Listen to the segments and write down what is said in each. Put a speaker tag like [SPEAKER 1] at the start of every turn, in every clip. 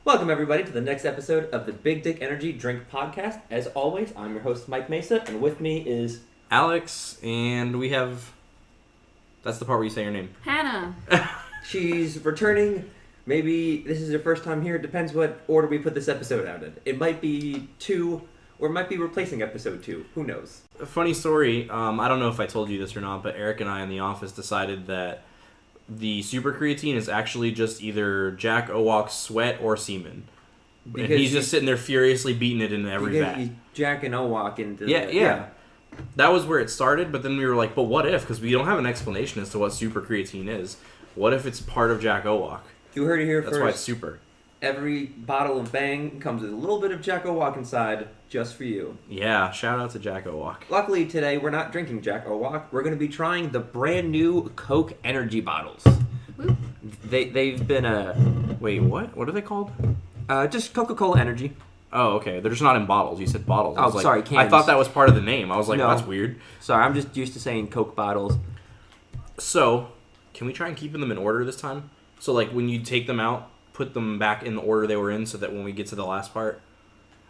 [SPEAKER 1] Welcome, everybody, to the next episode of the Big Dick Energy Drink Podcast. As always, I'm your host, Mike Mesa, and with me is...
[SPEAKER 2] Alex, and we have... That's the part where you say your name.
[SPEAKER 3] Hannah.
[SPEAKER 1] She's returning. Maybe this is her first time here. It depends what order we put this episode out in. It might be 2, or it might be replacing episode 2. Who knows?
[SPEAKER 2] A funny story, I don't know if I told you this or not, but Eric and I in the office decided that the super creatine is actually just either Jack Owock's sweat or semen. And he's just sitting there furiously beating it into every vat.
[SPEAKER 1] He's jacking Owock into...
[SPEAKER 2] Yeah. That was where it started, but then we were like, but what if? Because we don't have an explanation as to what super creatine is. What if it's part of Jack Owock?
[SPEAKER 1] You heard it here first.
[SPEAKER 2] That's why it's super.
[SPEAKER 1] Every bottle of Bang comes with a little bit of Jack Owock inside, just for you.
[SPEAKER 2] Yeah, shout out to Jack Owock.
[SPEAKER 1] Luckily today, we're not drinking Jack Owock. We're going to be trying the brand new Coke energy bottles.
[SPEAKER 3] Woo.
[SPEAKER 1] They've been
[SPEAKER 2] Wait, what? What are they called?
[SPEAKER 1] just Coca-Cola Energy.
[SPEAKER 2] Oh, okay. They're just not in bottles. You said bottles.
[SPEAKER 1] Oh, sorry, cans.
[SPEAKER 2] I thought that was part of the name. I was like,
[SPEAKER 1] No.
[SPEAKER 2] That's weird.
[SPEAKER 1] Sorry, I'm just used to saying Coke bottles.
[SPEAKER 2] So, can we try and keep them in order this time? So, like, when you take them out, put them back in the order they were in so that when we get to the last part...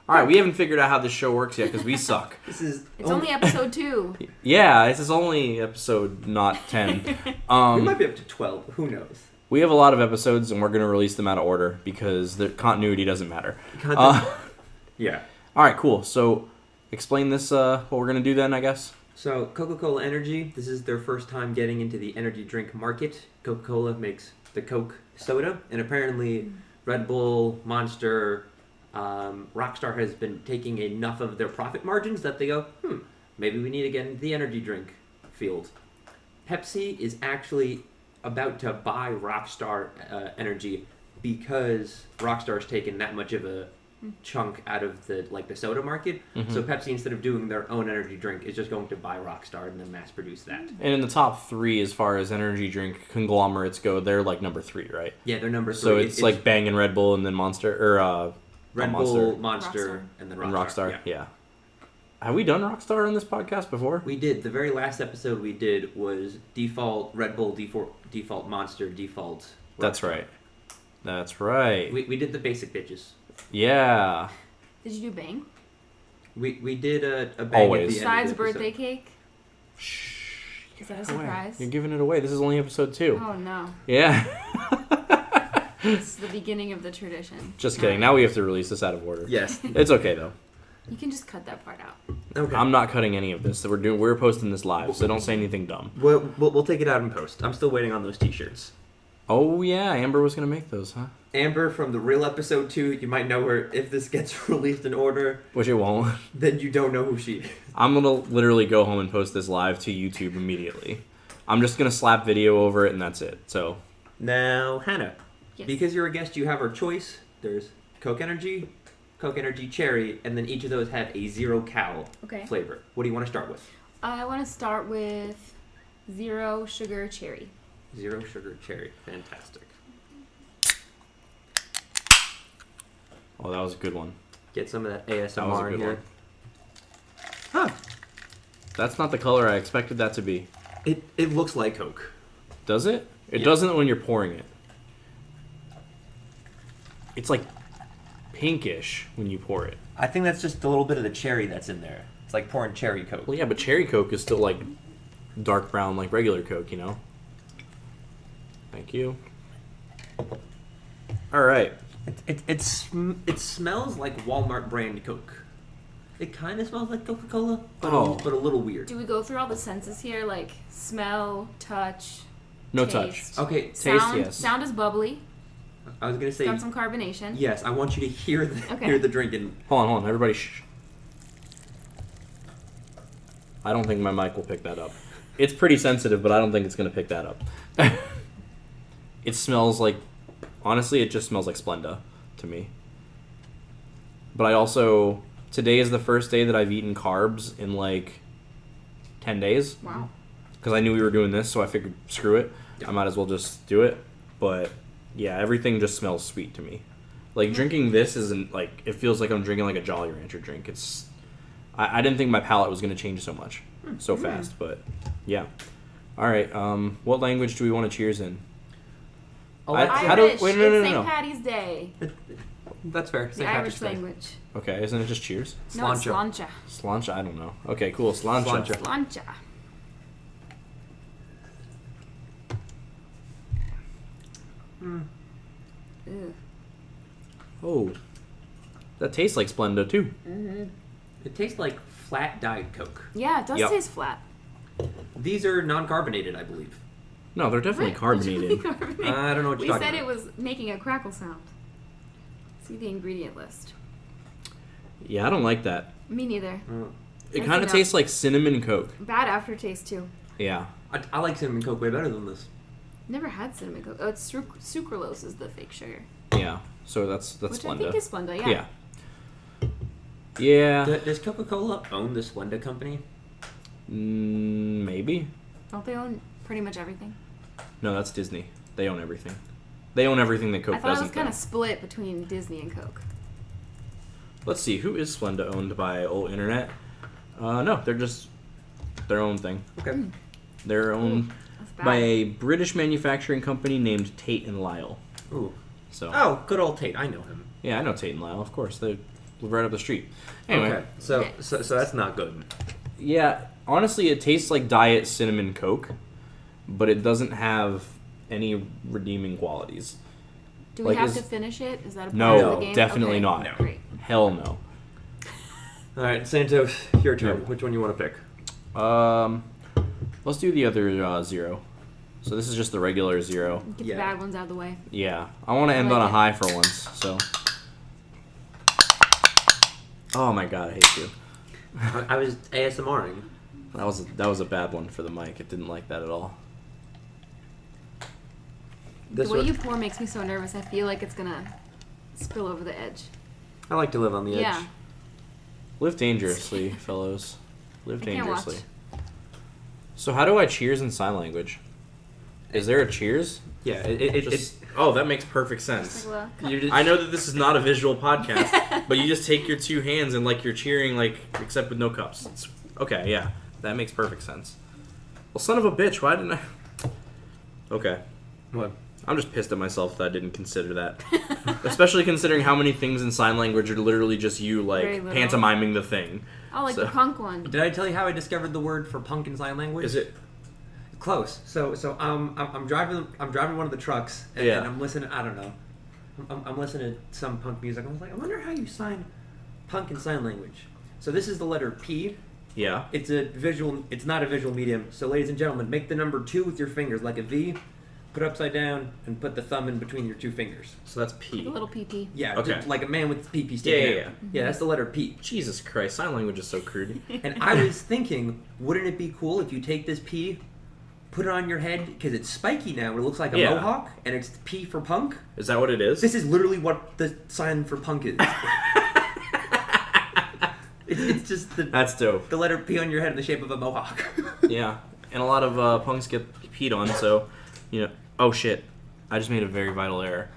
[SPEAKER 2] Alright, we haven't figured out how this show works yet because we suck.
[SPEAKER 3] It's only episode 2.
[SPEAKER 2] Yeah, this is only episode not 10.
[SPEAKER 1] We might be up to 12. Who knows?
[SPEAKER 2] We have a lot of episodes and we're going to release them out of order because the continuity doesn't matter.
[SPEAKER 1] Yeah.
[SPEAKER 2] Alright, cool. So, explain this, what we're going to do then, I guess?
[SPEAKER 1] So, Coca-Cola Energy, this is their first time getting into the energy drink market. Coca-Cola makes the Coke soda, and apparently Red Bull, Monster, Rockstar has been taking enough of their profit margins that they go, maybe we need to get into the energy drink field. Pepsi is actually about to buy Rockstar Energy because Rockstar's taken that much of a chunk out of the soda market.
[SPEAKER 2] Mm-hmm.
[SPEAKER 1] So Pepsi, instead of doing their own energy drink, is just going to buy Rockstar and then mass produce that.
[SPEAKER 2] And in the top 3 as far as energy drink conglomerates go, they're like number 3, right?
[SPEAKER 1] Yeah, they're number 3.
[SPEAKER 2] So it's like Bang and Red Bull and then Monster, or
[SPEAKER 1] Red Bull, Monster, and then
[SPEAKER 2] Rockstar.
[SPEAKER 1] Yeah.
[SPEAKER 2] Have we done Rockstar on this podcast before?
[SPEAKER 1] We did. The very last episode we did was default Red Bull, default Monster, default Rockstar.
[SPEAKER 2] That's right.
[SPEAKER 1] We did the basic bitches.
[SPEAKER 2] Yeah.
[SPEAKER 3] Did you do Bang?
[SPEAKER 1] We did a Bang
[SPEAKER 2] Always.
[SPEAKER 1] at the
[SPEAKER 3] Besides
[SPEAKER 1] end of the
[SPEAKER 3] birthday
[SPEAKER 1] episode.
[SPEAKER 3] cake? Is that a surprise?
[SPEAKER 2] You're giving it away. This is only episode 2.
[SPEAKER 3] Oh, no.
[SPEAKER 2] Yeah.
[SPEAKER 3] It's the beginning of the tradition.
[SPEAKER 2] Just kidding. Now we have to release this out of order.
[SPEAKER 1] Yes.
[SPEAKER 2] It's okay, though.
[SPEAKER 3] You can just cut that part out.
[SPEAKER 1] Okay.
[SPEAKER 2] I'm not cutting any of this. We're posting this live, so don't say anything dumb.
[SPEAKER 1] We'll take it out in post. I'm still waiting on those t-shirts.
[SPEAKER 2] Oh, yeah. Amber was going to make those, huh?
[SPEAKER 1] Amber from the real episode 2, you might know her. If this gets released in order,
[SPEAKER 2] Which it won't.
[SPEAKER 1] then you don't know who she is.
[SPEAKER 2] I'm going to literally go home and post this live to YouTube immediately. I'm just going to slap video over it, and that's it. So,
[SPEAKER 1] Now, Hannah,
[SPEAKER 3] Yes.
[SPEAKER 1] because you're a guest, you have our choice. There's Coke Energy Cherry, and then each of those have a 0 cal
[SPEAKER 3] Okay.
[SPEAKER 1] flavor. What do you want to start with?
[SPEAKER 3] I want to start with 0 sugar cherry.
[SPEAKER 1] 0 sugar cherry. Fantastic.
[SPEAKER 2] oh, that was a good one.
[SPEAKER 1] Get some of that
[SPEAKER 2] That was a
[SPEAKER 1] ASMR in
[SPEAKER 2] good
[SPEAKER 1] here.
[SPEAKER 2] one.
[SPEAKER 1] Huh.
[SPEAKER 2] That's not the color I expected that to be.
[SPEAKER 1] It looks like Coke.
[SPEAKER 2] Does it? It
[SPEAKER 1] Yeah.
[SPEAKER 2] doesn't when you're pouring it. It's like pinkish when you pour it.
[SPEAKER 1] I think that's just a little bit of the cherry that's in there. It's like pouring cherry Coke.
[SPEAKER 2] Well, yeah, but cherry Coke is still like dark brown like regular Coke, you know? Thank you. All right.
[SPEAKER 1] It smells like Walmart brand Coke. It kind of smells like Coca-Cola, but, but a little weird.
[SPEAKER 3] Do we go through all the senses here? Like smell, touch,
[SPEAKER 2] No
[SPEAKER 3] taste?
[SPEAKER 2] touch.
[SPEAKER 1] Okay,
[SPEAKER 3] Sound,
[SPEAKER 2] yes.
[SPEAKER 3] sound is bubbly.
[SPEAKER 1] I was gonna say
[SPEAKER 3] Got some carbonation.
[SPEAKER 1] yes. I want you to hear
[SPEAKER 3] Okay.
[SPEAKER 1] hear the drinking.
[SPEAKER 2] Hold on. Everybody shh. I don't think my mic will pick that up. It's pretty sensitive, but I don't think it's going to pick that up. It smells like... Honestly, it just smells like Splenda to me. But I also... Today is the first day that I've eaten carbs in like 10 days.
[SPEAKER 3] Wow.
[SPEAKER 2] Because I knew we were doing this, so I figured, screw it. I might as well just do it. But yeah, everything just smells sweet to me. Like drinking this isn't like... It feels like I'm drinking like a Jolly Rancher drink. It's... I didn't think my palate was going to change so much, so fast, but yeah. All right, what language do we want to cheers in?
[SPEAKER 1] Oh,
[SPEAKER 2] I-
[SPEAKER 3] Irish.
[SPEAKER 2] how do- wait, no,
[SPEAKER 3] It's
[SPEAKER 2] no.
[SPEAKER 3] St. Patty's Day.
[SPEAKER 1] That's fair.
[SPEAKER 3] The
[SPEAKER 1] St.
[SPEAKER 3] Irish
[SPEAKER 1] Patrick's Day.
[SPEAKER 3] language.
[SPEAKER 2] Okay, isn't it just cheers?
[SPEAKER 3] No, it's
[SPEAKER 1] Sláinte.
[SPEAKER 3] sláinte.
[SPEAKER 2] Sláinte, I don't know. Okay, cool. Sláinte.
[SPEAKER 1] Sláinte.
[SPEAKER 3] Sláinte. Ew.
[SPEAKER 2] Oh, that tastes like Splenda too.
[SPEAKER 1] It tastes like flat Diet Coke.
[SPEAKER 3] Yeah, it does
[SPEAKER 2] Yep.
[SPEAKER 3] taste flat.
[SPEAKER 1] These are non-carbonated, I believe.
[SPEAKER 2] No, they're definitely
[SPEAKER 3] What?
[SPEAKER 2] carbonated.
[SPEAKER 3] Carbonated.
[SPEAKER 1] I don't know what
[SPEAKER 3] We
[SPEAKER 1] you're
[SPEAKER 3] said
[SPEAKER 1] talking
[SPEAKER 3] it
[SPEAKER 1] about.
[SPEAKER 3] was making a crackle sound. See the ingredient list.
[SPEAKER 2] Yeah, I don't like that.
[SPEAKER 3] Me neither.
[SPEAKER 2] It
[SPEAKER 3] That's
[SPEAKER 2] kind of
[SPEAKER 3] enough.
[SPEAKER 2] tastes like cinnamon Coke.
[SPEAKER 3] Bad aftertaste too.
[SPEAKER 2] Yeah.
[SPEAKER 1] I like cinnamon Coke way better than this.
[SPEAKER 3] Never had cinnamon coke. Oh, it's sucralose is the fake sugar.
[SPEAKER 2] Yeah. So that's
[SPEAKER 3] Which
[SPEAKER 2] Splenda.
[SPEAKER 3] I think is Splenda, yeah.
[SPEAKER 2] Yeah. Yeah.
[SPEAKER 1] Does Coca-Cola own the Splenda company?
[SPEAKER 2] Maybe.
[SPEAKER 3] Don't they own pretty much everything?
[SPEAKER 2] No, that's Disney. They own everything. They own everything that Coke
[SPEAKER 3] I thought it
[SPEAKER 2] doesn't.
[SPEAKER 3] was kind
[SPEAKER 2] though.
[SPEAKER 3] of split between Disney and Coke.
[SPEAKER 2] Let's see. Who is Splenda owned by? Old Internet? No, they're just their own thing.
[SPEAKER 1] Okay.
[SPEAKER 2] They're owned
[SPEAKER 3] That's bad.
[SPEAKER 2] by a British manufacturing company named Tate and Lyle.
[SPEAKER 1] Ooh.
[SPEAKER 2] So
[SPEAKER 1] Oh, good old Tate. I know him.
[SPEAKER 2] yeah, I know Tate and Lyle. Of course, they live right up the street. Anyway,
[SPEAKER 1] Okay. So,
[SPEAKER 3] Okay.
[SPEAKER 1] so that's not good.
[SPEAKER 2] yeah. Honestly, it tastes like Diet Cinnamon Coke, but it doesn't have any redeeming qualities.
[SPEAKER 3] Do we
[SPEAKER 2] like,
[SPEAKER 3] have
[SPEAKER 2] is-
[SPEAKER 3] to finish it? Is that a part
[SPEAKER 2] No,
[SPEAKER 3] of the game?
[SPEAKER 2] definitely
[SPEAKER 3] Okay,
[SPEAKER 2] not.
[SPEAKER 1] No.
[SPEAKER 3] Great.
[SPEAKER 2] Hell no.
[SPEAKER 1] All right, Santos, your turn.
[SPEAKER 2] Yeah.
[SPEAKER 1] Which one you want to pick?
[SPEAKER 2] Let's do the other zero. So this is just the regular zero.
[SPEAKER 3] Get
[SPEAKER 1] Yeah.
[SPEAKER 3] the bad ones out of the way.
[SPEAKER 2] Yeah, I want to end
[SPEAKER 3] like
[SPEAKER 2] on a
[SPEAKER 3] it.
[SPEAKER 2] high for once. So. Oh my god, I hate you.
[SPEAKER 1] I was ASMRing.
[SPEAKER 2] That was a bad one for the mic. It didn't like that at all.
[SPEAKER 1] This
[SPEAKER 3] the way
[SPEAKER 1] one,
[SPEAKER 3] you pour makes me so nervous. I feel like it's gonna spill over the edge.
[SPEAKER 1] I like to live on the edge.
[SPEAKER 3] Yeah.
[SPEAKER 2] Live dangerously, fellows. Live
[SPEAKER 3] I can't watch.
[SPEAKER 2] dangerously. So how do I cheers in sign language? Is there a cheers?
[SPEAKER 1] Yeah. It
[SPEAKER 2] Oh, that makes perfect sense.
[SPEAKER 3] Like, well,
[SPEAKER 1] you just,
[SPEAKER 2] I know that this is not a visual podcast, but you just take your two hands and like you're cheering, like except with no cups. Okay, yeah, that makes perfect sense. Well, son of a bitch, why didn't I? Okay,
[SPEAKER 1] What?
[SPEAKER 2] I'm just pissed at myself that I didn't consider that, especially considering how many things in sign language are literally just you
[SPEAKER 3] Very
[SPEAKER 2] like
[SPEAKER 3] little.
[SPEAKER 2] pantomiming the thing.
[SPEAKER 3] oh, like
[SPEAKER 2] So-
[SPEAKER 3] the punk one.
[SPEAKER 1] Did I tell you how I discovered the word for punk in sign language?
[SPEAKER 2] Is it?
[SPEAKER 1] Close. So I'm driving one of the trucks and,
[SPEAKER 2] Yeah.
[SPEAKER 1] and I'm listening. I don't know. I'm listening to some punk music. I was like, I wonder how you sign punk in sign language. So this is the letter P.
[SPEAKER 2] Yeah.
[SPEAKER 1] It's a visual. It's not a visual medium. So ladies and gentlemen, make the number 2 with your fingers like a V. Put it upside down and put the thumb in between your 2 fingers.
[SPEAKER 2] So that's
[SPEAKER 3] Like
[SPEAKER 2] P.
[SPEAKER 3] a little PP.
[SPEAKER 1] Yeah.
[SPEAKER 2] Okay.
[SPEAKER 1] Just like a man with PP sticking
[SPEAKER 2] Yeah,
[SPEAKER 1] out. Yeah, that's the letter P.
[SPEAKER 2] Jesus Christ, sign language is so crude.
[SPEAKER 1] And I was thinking, wouldn't it be cool if you take this P, put it on your head, because it's spiky now, and it looks like a
[SPEAKER 2] Yeah.
[SPEAKER 1] mohawk, and it's P for punk?
[SPEAKER 2] Is that what it is?
[SPEAKER 1] This is literally what the sign for punk is. It's just
[SPEAKER 2] That's dope.
[SPEAKER 1] the letter P on your head in the shape of a mohawk.
[SPEAKER 2] Yeah, and a lot of punks get peed on, so, you know. Oh shit, I just made a very vital error.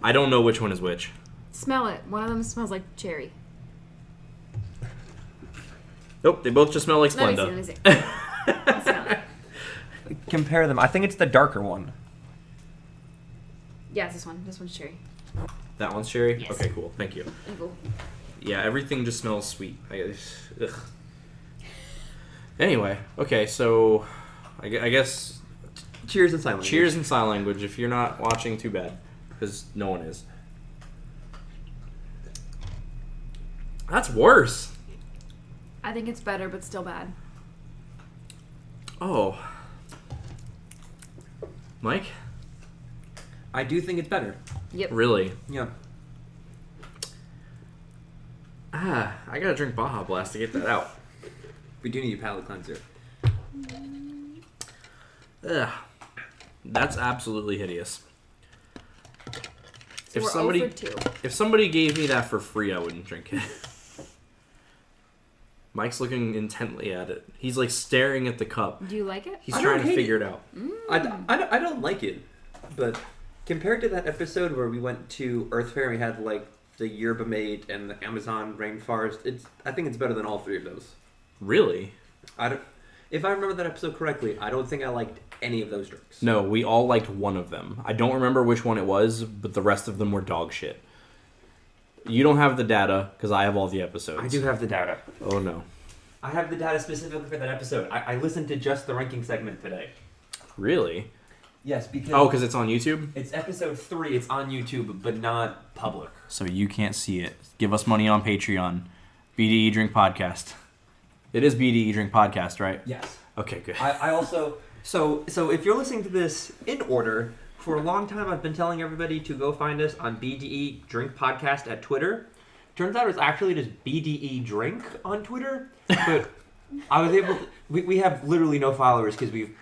[SPEAKER 2] I don't know which one is which.
[SPEAKER 3] Smell it. One of them smells like cherry.
[SPEAKER 2] Nope, they both just smell like
[SPEAKER 3] Let
[SPEAKER 2] Splenda.
[SPEAKER 3] me see. Let me see. Smell it.
[SPEAKER 1] Compare them. I think it's the darker one.
[SPEAKER 3] Yeah, it's this one. This one's cherry.
[SPEAKER 2] That one's cherry?
[SPEAKER 3] Yes.
[SPEAKER 2] Okay, cool. Thank you.
[SPEAKER 3] Evil.
[SPEAKER 2] Yeah, everything just smells sweet. Ugh. Anyway, okay, so I guess
[SPEAKER 1] Cheers in sign language.
[SPEAKER 2] cheers in sign language. If you're not watching, too bad, because no one is. That's worse.
[SPEAKER 3] I think it's better, but still bad.
[SPEAKER 2] Oh. Mike?
[SPEAKER 1] I do think it's better.
[SPEAKER 3] Yep.
[SPEAKER 2] Really?
[SPEAKER 1] Yeah.
[SPEAKER 2] I gotta drink Baja Blast to get that out.
[SPEAKER 1] We do need a palate cleanser.
[SPEAKER 2] Ugh. That's absolutely hideous.
[SPEAKER 3] So
[SPEAKER 2] If
[SPEAKER 3] we're
[SPEAKER 2] somebody-
[SPEAKER 3] 0 for 2.
[SPEAKER 2] If somebody gave me that for free, I wouldn't drink it. Mike's looking intently at it. He's like staring at the cup.
[SPEAKER 3] Do you like it?
[SPEAKER 2] He's
[SPEAKER 1] I
[SPEAKER 2] trying
[SPEAKER 1] don't
[SPEAKER 2] to
[SPEAKER 1] hate
[SPEAKER 2] figure
[SPEAKER 1] it.
[SPEAKER 2] it out.
[SPEAKER 1] I don't like it, but compared to that episode where we went to Earth Fair and we had like the yerba mate and the Amazon rainforest, I think it's better than all 3 of those.
[SPEAKER 2] Really?
[SPEAKER 1] If I remember that episode correctly, I don't think I liked any of those drinks.
[SPEAKER 2] No, we all liked one of them. I don't remember which one it was, but the rest of them were dog shit. You don't have the data because I have all the episodes.
[SPEAKER 1] I do have the data.
[SPEAKER 2] Oh no.
[SPEAKER 1] I have the data specifically for that episode. I listened to just the ranking segment today.
[SPEAKER 2] Really?
[SPEAKER 1] Yes, because...
[SPEAKER 2] Oh, because it's on YouTube?
[SPEAKER 1] It's episode 3. It's on YouTube, but not public.
[SPEAKER 2] So you can't see it. Give us money on Patreon. BDE Drink Podcast. It is BDE Drink Podcast, right?
[SPEAKER 1] Yes.
[SPEAKER 2] Okay, good.
[SPEAKER 1] I also... So if you're listening to this in order, for a long time I've been telling everybody to go find us on BDE Drink Podcast at Twitter. Turns out it's actually just BDE Drink on Twitter. But I was able to... We have literally no followers because we've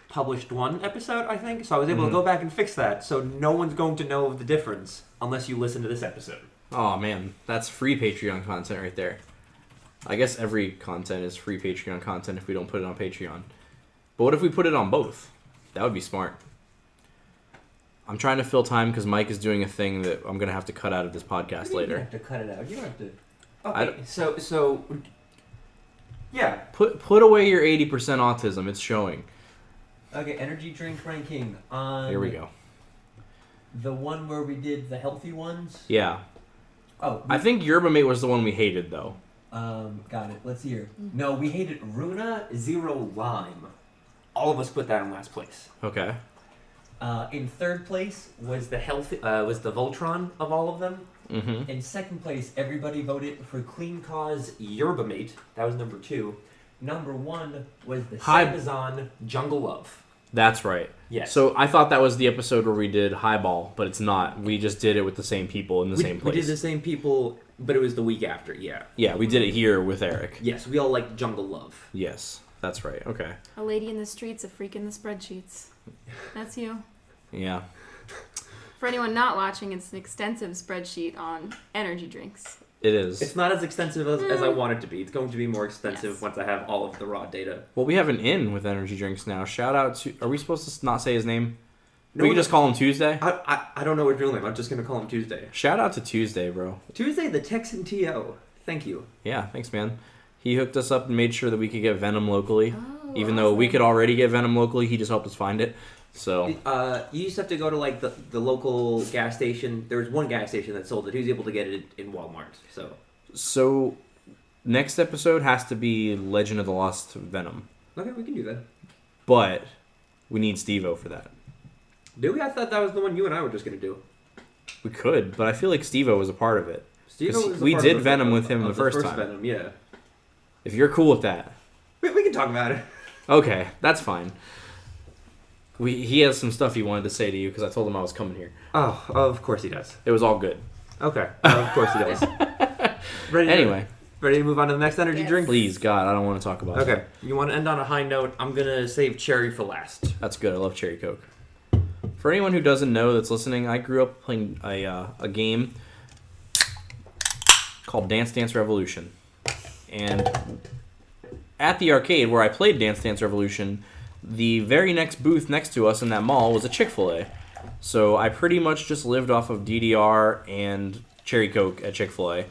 [SPEAKER 1] published one episode, I think. So I was able to go back and fix that. So no one's going to know the difference unless you listen to this episode.
[SPEAKER 2] Oh, man. That's free Patreon content right there. I guess every content is free Patreon content if we don't put it on Patreon. But what if we put it on both? That would be smart. I'm trying to fill time because Mike is doing a thing that I'm going to have to cut out of this podcast later.
[SPEAKER 1] You have to cut it out. You don't have to... Okay, so... Yeah.
[SPEAKER 2] Put away your 80% autism. It's showing.
[SPEAKER 1] Okay, energy drink ranking on...
[SPEAKER 2] Here we go.
[SPEAKER 1] The one where we did the healthy ones?
[SPEAKER 2] Yeah.
[SPEAKER 1] Oh.
[SPEAKER 2] I think Yerba Mate was the one we hated, though.
[SPEAKER 1] Got it. Let's hear. No, we hated Runa Zero Lime. All of us put that in last place.
[SPEAKER 2] Okay.
[SPEAKER 1] In third place was the Voltron of all of them.
[SPEAKER 2] Mm-hmm.
[SPEAKER 1] In second place, everybody voted for Clean Cause Yerba Mate. That was number 2. Number 1 was the Amazon Jungle Love.
[SPEAKER 2] That's right.
[SPEAKER 1] Yes.
[SPEAKER 2] So I thought that was the episode where we did Highball, but it's not. We just did it with the same people in the same place.
[SPEAKER 1] We did the same people, but it was the week after, yeah.
[SPEAKER 2] Yeah, we did it here with Eric.
[SPEAKER 1] Yes, we all like Jungle Love.
[SPEAKER 2] Yes, that's right. Okay.
[SPEAKER 3] A lady in the streets, a freak in the spreadsheets. That's you.
[SPEAKER 2] Yeah.
[SPEAKER 3] For anyone not watching, it's an extensive spreadsheet on energy drinks.
[SPEAKER 2] It is.
[SPEAKER 1] It's not as extensive as I want it to be. It's going to be more extensive
[SPEAKER 3] Yes.
[SPEAKER 1] once I have all of the raw data.
[SPEAKER 2] Well, we have an in with energy drinks now. Shout out to... Are we supposed to not say his name?
[SPEAKER 1] No,
[SPEAKER 2] we can just call him Tuesday?
[SPEAKER 1] I don't know his real name. I'm just going to call him Tuesday.
[SPEAKER 2] Shout out to Tuesday, bro.
[SPEAKER 1] Tuesday, the Texan TO. Thank you.
[SPEAKER 2] Yeah, thanks, man. He hooked us up and made sure that we could get Venom locally.
[SPEAKER 3] Oh,
[SPEAKER 2] Even though we could already get Venom locally, he just helped us find it. So...
[SPEAKER 1] You used to have to go to like the local gas station. There was one gas station that sold it. He was able to get it in Walmart.
[SPEAKER 2] So, next episode has to be Legend of the Lost Venom.
[SPEAKER 1] Okay, we can do that.
[SPEAKER 2] But we need Steve-O for that.
[SPEAKER 1] Do we? I thought that was the one you and I were just going to do.
[SPEAKER 2] We could, but I feel like Steve-O was a part of it.
[SPEAKER 1] Steve-O was
[SPEAKER 2] we did Venom with him the first time.
[SPEAKER 1] Venom, yeah.
[SPEAKER 2] If you're cool with that.
[SPEAKER 1] We can talk about it.
[SPEAKER 2] Okay, that's fine. He has some stuff he wanted to say to you because I told him I was coming here.
[SPEAKER 1] Oh, of course he does.
[SPEAKER 2] It was all good.
[SPEAKER 1] Okay, of course he does.
[SPEAKER 2] Anyway.
[SPEAKER 1] Ready to move on to the next energy drink?
[SPEAKER 2] Please, God, I don't want to talk about it.
[SPEAKER 1] Okay, you want to end on a high note? I'm going to save cherry for last.
[SPEAKER 2] That's good. I love Cherry Coke. For anyone who doesn't know that's listening, I grew up playing a game called Dance Dance Revolution. And at the arcade where I played Dance Dance Revolution, the very next booth next to us in that mall was a Chick-fil-A. So I pretty much just lived off of DDR and Cherry Coke at Chick-fil-A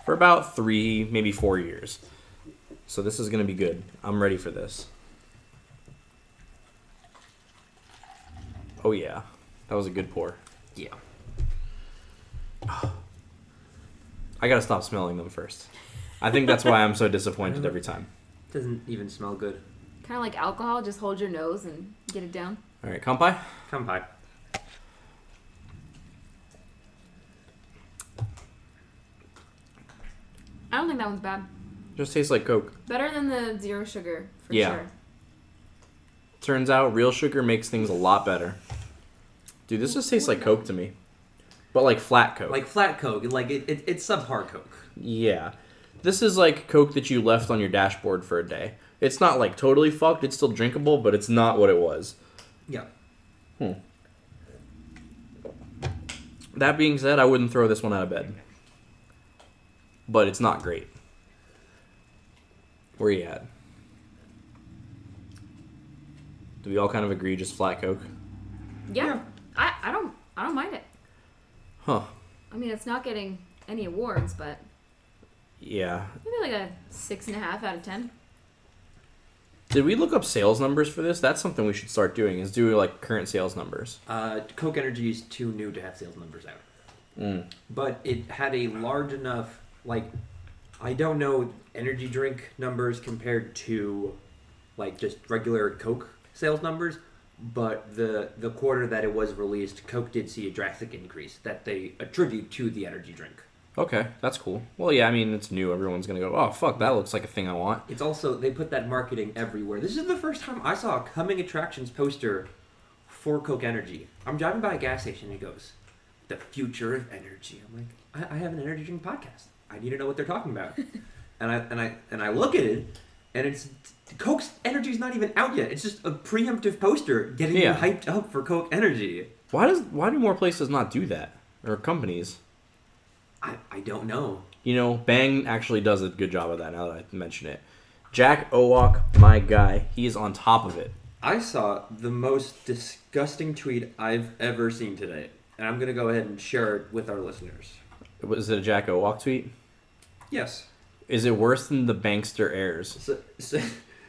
[SPEAKER 2] for about 3, maybe 4 years. So this is going to be good. I'm ready for this. Oh yeah, that was a good pour.
[SPEAKER 1] Yeah.
[SPEAKER 2] I gotta stop smelling them first. I think that's why I'm so disappointed every time.
[SPEAKER 1] Doesn't even smell good.
[SPEAKER 3] Kind of like alcohol, just hold your nose and get it down.
[SPEAKER 2] All right, Kampai?
[SPEAKER 1] Come by.
[SPEAKER 3] I don't think that one's bad.
[SPEAKER 2] Just tastes like Coke.
[SPEAKER 3] Better than the zero sugar, for
[SPEAKER 2] Yeah.
[SPEAKER 3] sure.
[SPEAKER 2] Turns out real sugar makes things a lot better. Dude, this just tastes like Coke to me. But like flat Coke.
[SPEAKER 1] Like flat Coke. Like it's subpar Coke.
[SPEAKER 2] Yeah. This is like Coke that you left on your dashboard for a day. It's not like totally fucked. It's still drinkable, but it's not what it was.
[SPEAKER 1] Yeah.
[SPEAKER 2] That being said, I wouldn't throw this one out of bed. But it's not great. Where you at? Do we all kind of agree just flat Coke?
[SPEAKER 3] Yeah. I don't mind it.
[SPEAKER 2] Huh.
[SPEAKER 3] I mean, it's not getting any awards, but
[SPEAKER 2] Yeah.
[SPEAKER 3] maybe like a 6.5 out of 10.
[SPEAKER 2] Did we look up sales numbers for this? That's something we should start doing, is do like current sales numbers.
[SPEAKER 1] Coke Energy is too new to have sales numbers out. but it had a large enough, like, I don't know energy drink numbers compared to, like, just regular Coke sales numbers, but the quarter that it was released, Coke did see a drastic increase that they attribute to the energy drink.
[SPEAKER 2] Okay, that's cool. Well, yeah, I mean, it's new. Everyone's going to go, oh, fuck, that looks like a thing I want.
[SPEAKER 1] It's also, they put that marketing everywhere. This is the first time I saw a coming attractions poster for Coke Energy. I'm driving by a gas station and it goes, the future of energy. I'm like, I have an energy drink podcast. I need to know what they're talking about. and I look at it, and it's Coke's Energy's not even out yet. It's just a preemptive poster getting you hyped up for Coke Energy.
[SPEAKER 2] Why do more places not do that? Or companies?
[SPEAKER 1] I don't know.
[SPEAKER 2] You know, Bang actually does a good job of that now that I mention it. Jack Owak, my guy, he's on top of it.
[SPEAKER 1] I saw the most disgusting tweet I've ever seen today. And I'm going to go ahead and share it with our listeners.
[SPEAKER 2] Was it a Jack Owak tweet?
[SPEAKER 1] Yes.
[SPEAKER 2] Is it worse than the Bankster Airs?
[SPEAKER 1] So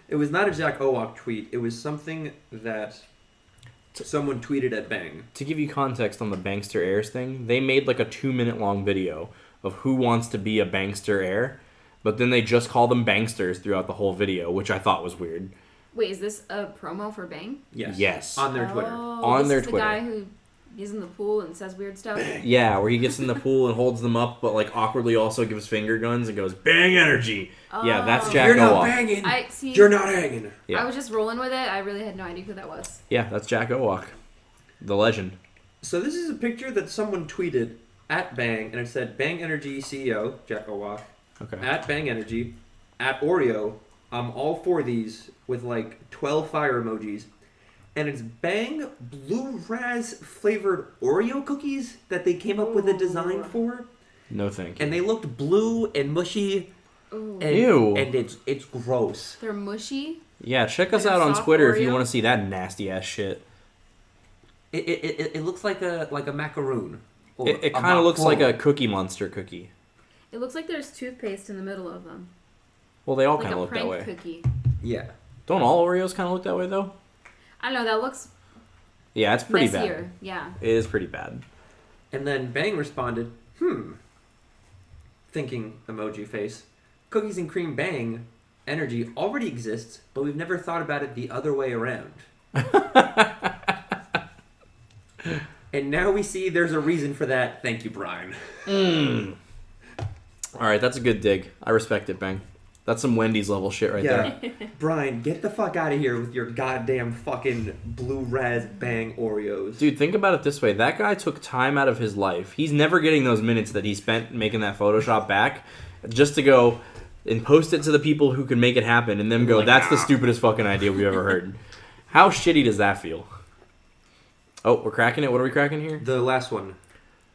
[SPEAKER 1] it was not a Jack Owak tweet. It was something that someone tweeted at Bang.
[SPEAKER 2] To give you context on the Bankster Airs thing, they made like a 2-minute long video of who wants to be a Bankster Air, but then they just call them Banksters throughout the whole video, which I thought was weird.
[SPEAKER 3] Wait, is this a promo for Bang?
[SPEAKER 2] Yes.
[SPEAKER 1] On their Twitter.
[SPEAKER 2] On their Twitter.
[SPEAKER 3] The guy who is in the pool and says weird stuff?
[SPEAKER 2] Yeah, where he gets in the pool and holds them up, but like awkwardly also gives finger guns and goes, Bang Energy! Yeah, that's Jack
[SPEAKER 1] You're not
[SPEAKER 2] Owak.
[SPEAKER 1] banging!
[SPEAKER 3] I see.
[SPEAKER 1] You're not hanging!
[SPEAKER 2] Yeah.
[SPEAKER 3] I was just rolling with it. I really had no idea who that was.
[SPEAKER 2] Yeah, that's Jack Owak. The legend.
[SPEAKER 1] So this is a picture that someone tweeted at Bang, and it said Bang Energy CEO, Jack Owak,
[SPEAKER 2] Okay.
[SPEAKER 1] at Bang Energy, at Oreo, all 4 of these with like 12 fire emojis. And it's Bang Blue Raz flavored Oreo cookies that they came up with a design for.
[SPEAKER 2] No thank you.
[SPEAKER 1] And they looked blue and mushy.
[SPEAKER 3] Ooh.
[SPEAKER 1] And,
[SPEAKER 2] Ew.
[SPEAKER 1] And it's gross.
[SPEAKER 3] They're mushy.
[SPEAKER 2] Yeah, check us
[SPEAKER 3] Like a
[SPEAKER 2] out on
[SPEAKER 3] soft
[SPEAKER 2] Twitter if you
[SPEAKER 3] Oreo?
[SPEAKER 2] want to see that nasty ass shit.
[SPEAKER 1] It looks like a macaroon. Or
[SPEAKER 2] It
[SPEAKER 1] a
[SPEAKER 2] kind of looks like a
[SPEAKER 1] macaron.
[SPEAKER 2] Cookie Monster cookie.
[SPEAKER 3] It looks like there's toothpaste in the middle of them.
[SPEAKER 2] Well, they all
[SPEAKER 3] Like
[SPEAKER 2] kind of
[SPEAKER 3] a
[SPEAKER 2] look that
[SPEAKER 3] prank
[SPEAKER 2] way.
[SPEAKER 3] cookie.
[SPEAKER 1] Yeah.
[SPEAKER 2] Don't all Oreos kind of look that way though?
[SPEAKER 3] I don't know. That looks
[SPEAKER 2] Yeah, it's pretty
[SPEAKER 3] messier.
[SPEAKER 2] bad.
[SPEAKER 3] Yeah.
[SPEAKER 2] It is pretty bad.
[SPEAKER 1] And then Bang responded, thinking emoji face. Cookies and cream Bang Energy already exists, but we've never thought about it the other way around. And now we see there's a reason for that. Thank you, Brian.
[SPEAKER 2] All right, that's a good dig. I respect it, Bang. That's some Wendy's level shit right there.
[SPEAKER 1] Brian, get the fuck out of here with your goddamn fucking blue raz Bang Oreos.
[SPEAKER 2] Dude, think about it this way. That guy took time out of his life. He's never getting those minutes that he spent making that Photoshop back just to go and post it to the people who can make it happen and then go,
[SPEAKER 1] Like,
[SPEAKER 2] that's the stupidest fucking idea we've ever heard. How shitty does that feel? Oh, we're cracking it. What are we cracking here?
[SPEAKER 1] The last one.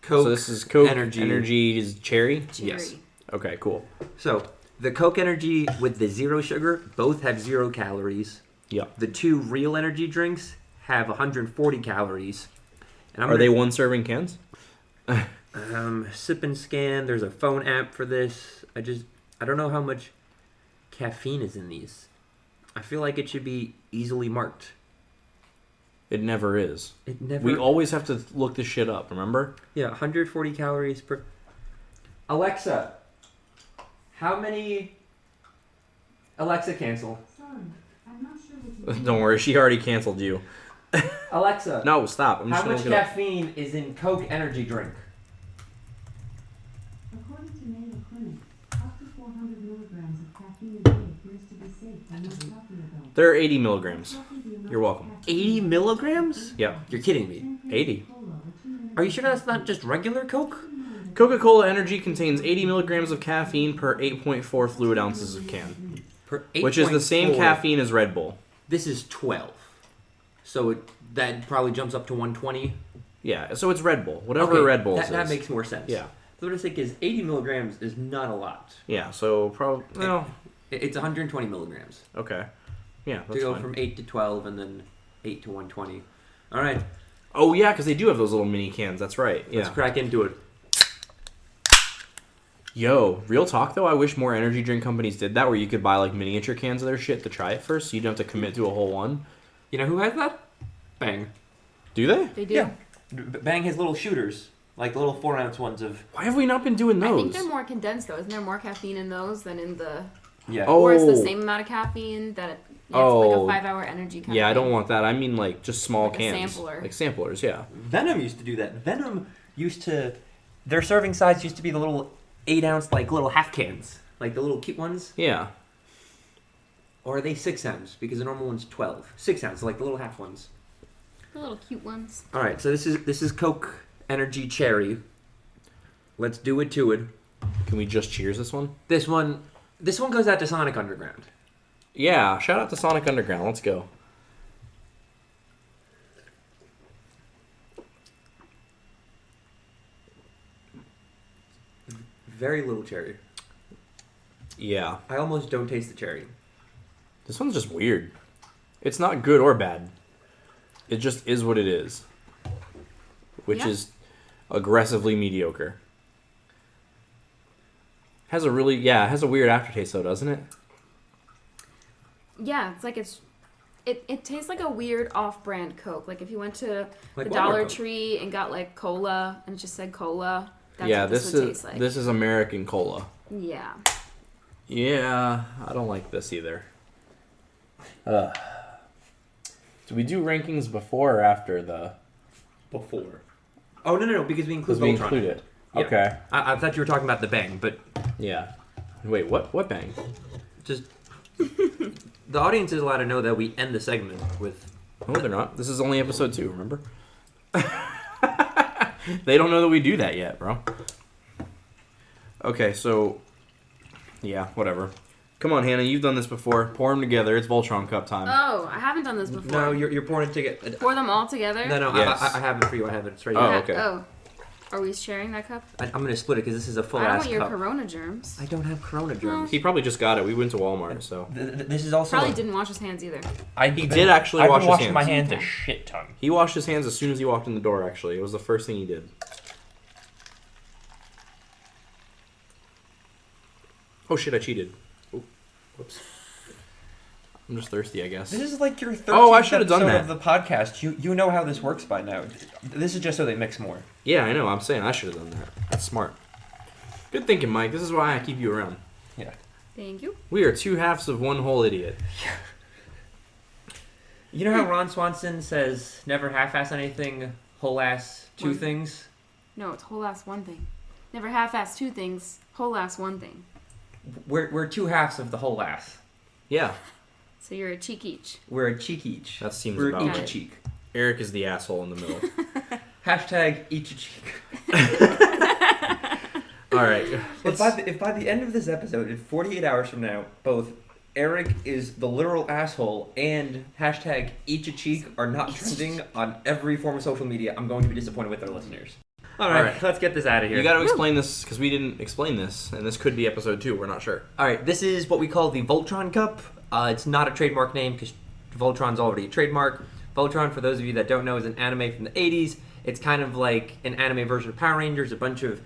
[SPEAKER 1] Coke
[SPEAKER 2] So this is Coke
[SPEAKER 1] Energy.
[SPEAKER 2] Energy's cherry?
[SPEAKER 1] Yes.
[SPEAKER 3] Cherry.
[SPEAKER 2] Okay, cool.
[SPEAKER 1] So, the Coke Energy with the 0 sugar both have 0 calories.
[SPEAKER 2] Yep.
[SPEAKER 1] The 2 real energy drinks have 140 calories. And
[SPEAKER 2] Are they one serving cans?
[SPEAKER 1] Sip and Scan. There's a phone app for this. I don't know how much caffeine is in these. I feel like it should be easily marked.
[SPEAKER 2] It never is.
[SPEAKER 1] It never.
[SPEAKER 2] We always have to look this shit up, remember?
[SPEAKER 1] Yeah, 140 calories per. Alexa, how many? Alexa, cancel.
[SPEAKER 4] Sorry, I'm not sure what you
[SPEAKER 2] Don't worry, she already canceled you.
[SPEAKER 1] Alexa,
[SPEAKER 2] No, stop. I'm just
[SPEAKER 1] how
[SPEAKER 2] gonna
[SPEAKER 1] much
[SPEAKER 2] look it up.
[SPEAKER 1] caffeine is in Coke Energy drink?
[SPEAKER 4] According to Mayo Clinic, up to 400 milligrams of caffeine a day appears to be safe for most healthy adults.
[SPEAKER 2] They're 80 milligrams.
[SPEAKER 4] Roughly the amount
[SPEAKER 2] You're
[SPEAKER 4] of
[SPEAKER 2] welcome.
[SPEAKER 4] caffeine
[SPEAKER 1] 80 milligrams?
[SPEAKER 2] Yeah.
[SPEAKER 1] You're kidding me.
[SPEAKER 2] 80.
[SPEAKER 4] Cola or 2 minutes
[SPEAKER 1] Are you sure that's not just regular Coke?
[SPEAKER 2] Coca-Cola Energy contains 80 milligrams of caffeine per 8.4 fluid ounces of can,
[SPEAKER 1] Per
[SPEAKER 2] which is the same
[SPEAKER 1] 8.4.
[SPEAKER 2] caffeine as Red Bull.
[SPEAKER 1] This is 12. So that probably jumps up to 120.
[SPEAKER 2] Yeah, so it's Red Bull. Whatever
[SPEAKER 1] Okay,
[SPEAKER 2] Red Bull
[SPEAKER 1] that,
[SPEAKER 2] is.
[SPEAKER 1] that makes more sense.
[SPEAKER 2] Yeah.
[SPEAKER 1] So what I think is 80 milligrams is not a lot.
[SPEAKER 2] Yeah, so probably... Well,
[SPEAKER 1] It's 120 milligrams.
[SPEAKER 2] okay. Yeah,
[SPEAKER 1] To
[SPEAKER 2] that's
[SPEAKER 1] go
[SPEAKER 2] fine.
[SPEAKER 1] from 8 to 12 and then 8 to 120. All right,
[SPEAKER 2] Oh, yeah, because they do have those little mini cans. That's right. Yeah.
[SPEAKER 1] let's crack into it.
[SPEAKER 2] Yo, real talk, though, I wish more energy drink companies did that, where you could buy, like, miniature cans of their shit to try it first, so you don't have to commit to a whole one.
[SPEAKER 1] You know who has that? Bang.
[SPEAKER 2] Do they?
[SPEAKER 3] They do.
[SPEAKER 1] Yeah. Bang has little shooters Like the little 4-ounce ones of...
[SPEAKER 2] Why have we not been doing
[SPEAKER 3] I
[SPEAKER 2] those?
[SPEAKER 3] think they're more condensed though. Isn't there more caffeine in those than in the?
[SPEAKER 1] Yeah.
[SPEAKER 2] Oh.
[SPEAKER 3] Or it's the same amount of caffeine that it's like a 5-hour energy kind
[SPEAKER 2] Yeah,
[SPEAKER 3] of
[SPEAKER 2] I don't
[SPEAKER 3] thing.
[SPEAKER 2] want that. I mean, like, just small
[SPEAKER 3] Like a
[SPEAKER 2] cans.
[SPEAKER 3] sampler.
[SPEAKER 2] Like samplers, yeah.
[SPEAKER 1] Venom used to do that. Venom used to... Their serving size used to be the little 8-ounce, like, little half cans. Like the little cute ones.
[SPEAKER 2] Yeah.
[SPEAKER 1] Or are they 6-ounce? Because the normal one's 12. 6-ounce, like the little half ones.
[SPEAKER 3] The little cute ones.
[SPEAKER 1] All right, so this is Coke Energy Cherry. Let's do it to it.
[SPEAKER 2] Can we just cheers this one?
[SPEAKER 1] This one goes out to Sonic Underground.
[SPEAKER 2] Yeah, shout out to Sonic Underground. Let's go.
[SPEAKER 1] Very little cherry.
[SPEAKER 2] Yeah.
[SPEAKER 1] I almost don't taste the cherry.
[SPEAKER 2] This one's just weird. It's not good or bad. It just is what it is. Which
[SPEAKER 3] Yeah.
[SPEAKER 2] is aggressively mediocre. It has a weird aftertaste though, doesn't it?
[SPEAKER 3] Yeah, it's like it tastes like a weird off-brand Coke. Like if you went to
[SPEAKER 1] Like
[SPEAKER 3] the
[SPEAKER 1] Walmart
[SPEAKER 3] Dollar
[SPEAKER 1] Coke.
[SPEAKER 3] Tree and got like cola and it just said cola. That's
[SPEAKER 2] Yeah,
[SPEAKER 3] what this would taste like.
[SPEAKER 2] this is American cola.
[SPEAKER 3] Yeah.
[SPEAKER 2] Yeah, I don't like this either. Do we do rankings before or after the?
[SPEAKER 1] Before. Oh, no, because we include
[SPEAKER 2] Because we
[SPEAKER 1] Voltron.
[SPEAKER 2] include it.
[SPEAKER 1] Yeah.
[SPEAKER 2] Okay.
[SPEAKER 1] I thought you were talking about the Bang, but
[SPEAKER 2] Yeah. Wait, what bang?
[SPEAKER 1] just... the audience is allowed to know that we end the segment with...
[SPEAKER 2] No, they're not. This is only episode 2, remember? They don't know that we do that yet, bro. Okay, so... Yeah, whatever. Come on, Hannah, you've done this before. Pour them together. It's Voltron Cup time.
[SPEAKER 3] Oh, I haven't done this before.
[SPEAKER 1] No, you're pouring it together.
[SPEAKER 3] Pour them all together?
[SPEAKER 1] No,
[SPEAKER 2] Yes.
[SPEAKER 1] I have it for you. I have it. It's right
[SPEAKER 2] Oh,
[SPEAKER 1] here.
[SPEAKER 2] okay.
[SPEAKER 3] Oh. Are we sharing that cup?
[SPEAKER 1] I'm going to split it because this is a
[SPEAKER 3] I don't
[SPEAKER 1] full-ass
[SPEAKER 3] want your
[SPEAKER 1] cup.
[SPEAKER 3] corona germs.
[SPEAKER 1] I don't have corona germs.
[SPEAKER 2] He probably just got it. We went to Walmart, so...
[SPEAKER 1] This is also...
[SPEAKER 3] Probably didn't wash his hands either.
[SPEAKER 2] He did actually wash his hands.
[SPEAKER 1] my hands a
[SPEAKER 3] Okay.
[SPEAKER 1] shit ton.
[SPEAKER 2] He washed his hands as soon as he walked in the door, actually. It was the first thing he did. Oh, shit, I cheated. Oh, whoops. I'm just thirsty, I guess.
[SPEAKER 1] This is like your 13th
[SPEAKER 2] Oh, I should've done
[SPEAKER 1] episode
[SPEAKER 2] that.
[SPEAKER 1] of the podcast. You know how this works by now. This is just so they mix more.
[SPEAKER 2] Yeah, I know. I'm saying I should have done that. That's smart. Good thinking, Mike. This is why I keep you around.
[SPEAKER 1] Yeah.
[SPEAKER 3] Thank you.
[SPEAKER 2] We are 2 halves of one whole idiot.
[SPEAKER 1] You know how Ron Swanson says never half-ass anything, whole-ass two
[SPEAKER 3] One.
[SPEAKER 1] things?
[SPEAKER 3] No, it's whole ass one thing. Never half-ass 2 things, whole ass 1 thing.
[SPEAKER 1] We're 2 halves of the whole ass.
[SPEAKER 2] Yeah.
[SPEAKER 3] So you're a cheek each.
[SPEAKER 1] We're a cheek each.
[SPEAKER 2] That seems
[SPEAKER 1] We're
[SPEAKER 2] about
[SPEAKER 1] each
[SPEAKER 3] right.
[SPEAKER 1] a cheek.
[SPEAKER 2] Eric is the asshole in the middle.
[SPEAKER 1] Hashtag each a cheek.
[SPEAKER 2] All right.
[SPEAKER 1] If by the end of this episode, in 48 hours from now, both Eric is the literal asshole and hashtag each a cheek are not trending on every form of social media, I'm going to be disappointed with our listeners. All right, let's get this out of here.
[SPEAKER 2] You got to explain this because we didn't explain this, and this could be episode 2. We're not sure.
[SPEAKER 1] All right, this is what we call the Voltron Cup. It's not a trademark name because Voltron's already a trademark. Voltron, for those of you that don't know, is an anime from the 80s. It's kind of like an anime version of Power Rangers, a bunch of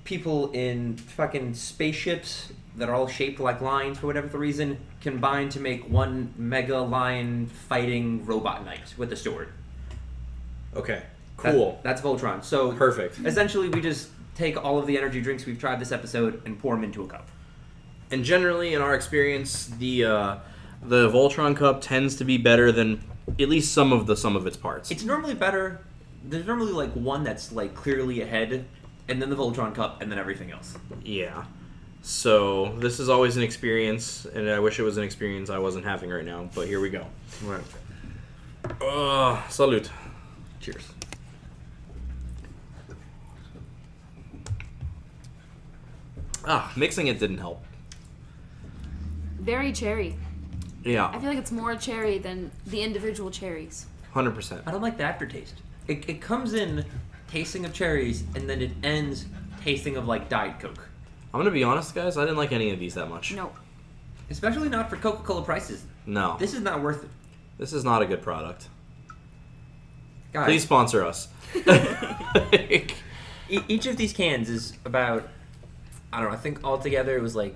[SPEAKER 1] people in fucking spaceships that are all shaped like lions for whatever the reason, combined to make one mega lion fighting robot knight with a sword.
[SPEAKER 2] Okay. Cool.
[SPEAKER 1] That's Voltron. So
[SPEAKER 2] Perfect.
[SPEAKER 1] essentially, we just take all of the energy drinks we've tried this episode and pour them into a cup.
[SPEAKER 2] And generally, in our experience, the Voltron Cup tends to be better than at least some of its parts.
[SPEAKER 1] It's normally better. There's normally like one that's like clearly ahead, and then the Voltron Cup, and then everything else.
[SPEAKER 2] Yeah. So this is always an experience, and I wish it was an experience I wasn't having right now. But here we go.
[SPEAKER 1] Right.
[SPEAKER 2] Salute.
[SPEAKER 1] Cheers.
[SPEAKER 2] Mixing it didn't help.
[SPEAKER 3] Very cherry. I
[SPEAKER 2] Yeah,
[SPEAKER 3] feel like it's more cherry than the individual cherries.
[SPEAKER 2] 100%.
[SPEAKER 1] I don't like the aftertaste. It comes in tasting of cherries, and then it ends tasting of like Diet Coke.
[SPEAKER 2] I'm gonna be honest, guys. I didn't like any of these that much.
[SPEAKER 3] No.
[SPEAKER 1] Especially not for Coca-Cola prices.
[SPEAKER 2] No.
[SPEAKER 1] This is not worth it.
[SPEAKER 2] This is not a good product.
[SPEAKER 1] Guys,
[SPEAKER 2] Please sponsor us.
[SPEAKER 1] each of these cans is about, I don't know, I think altogether it was like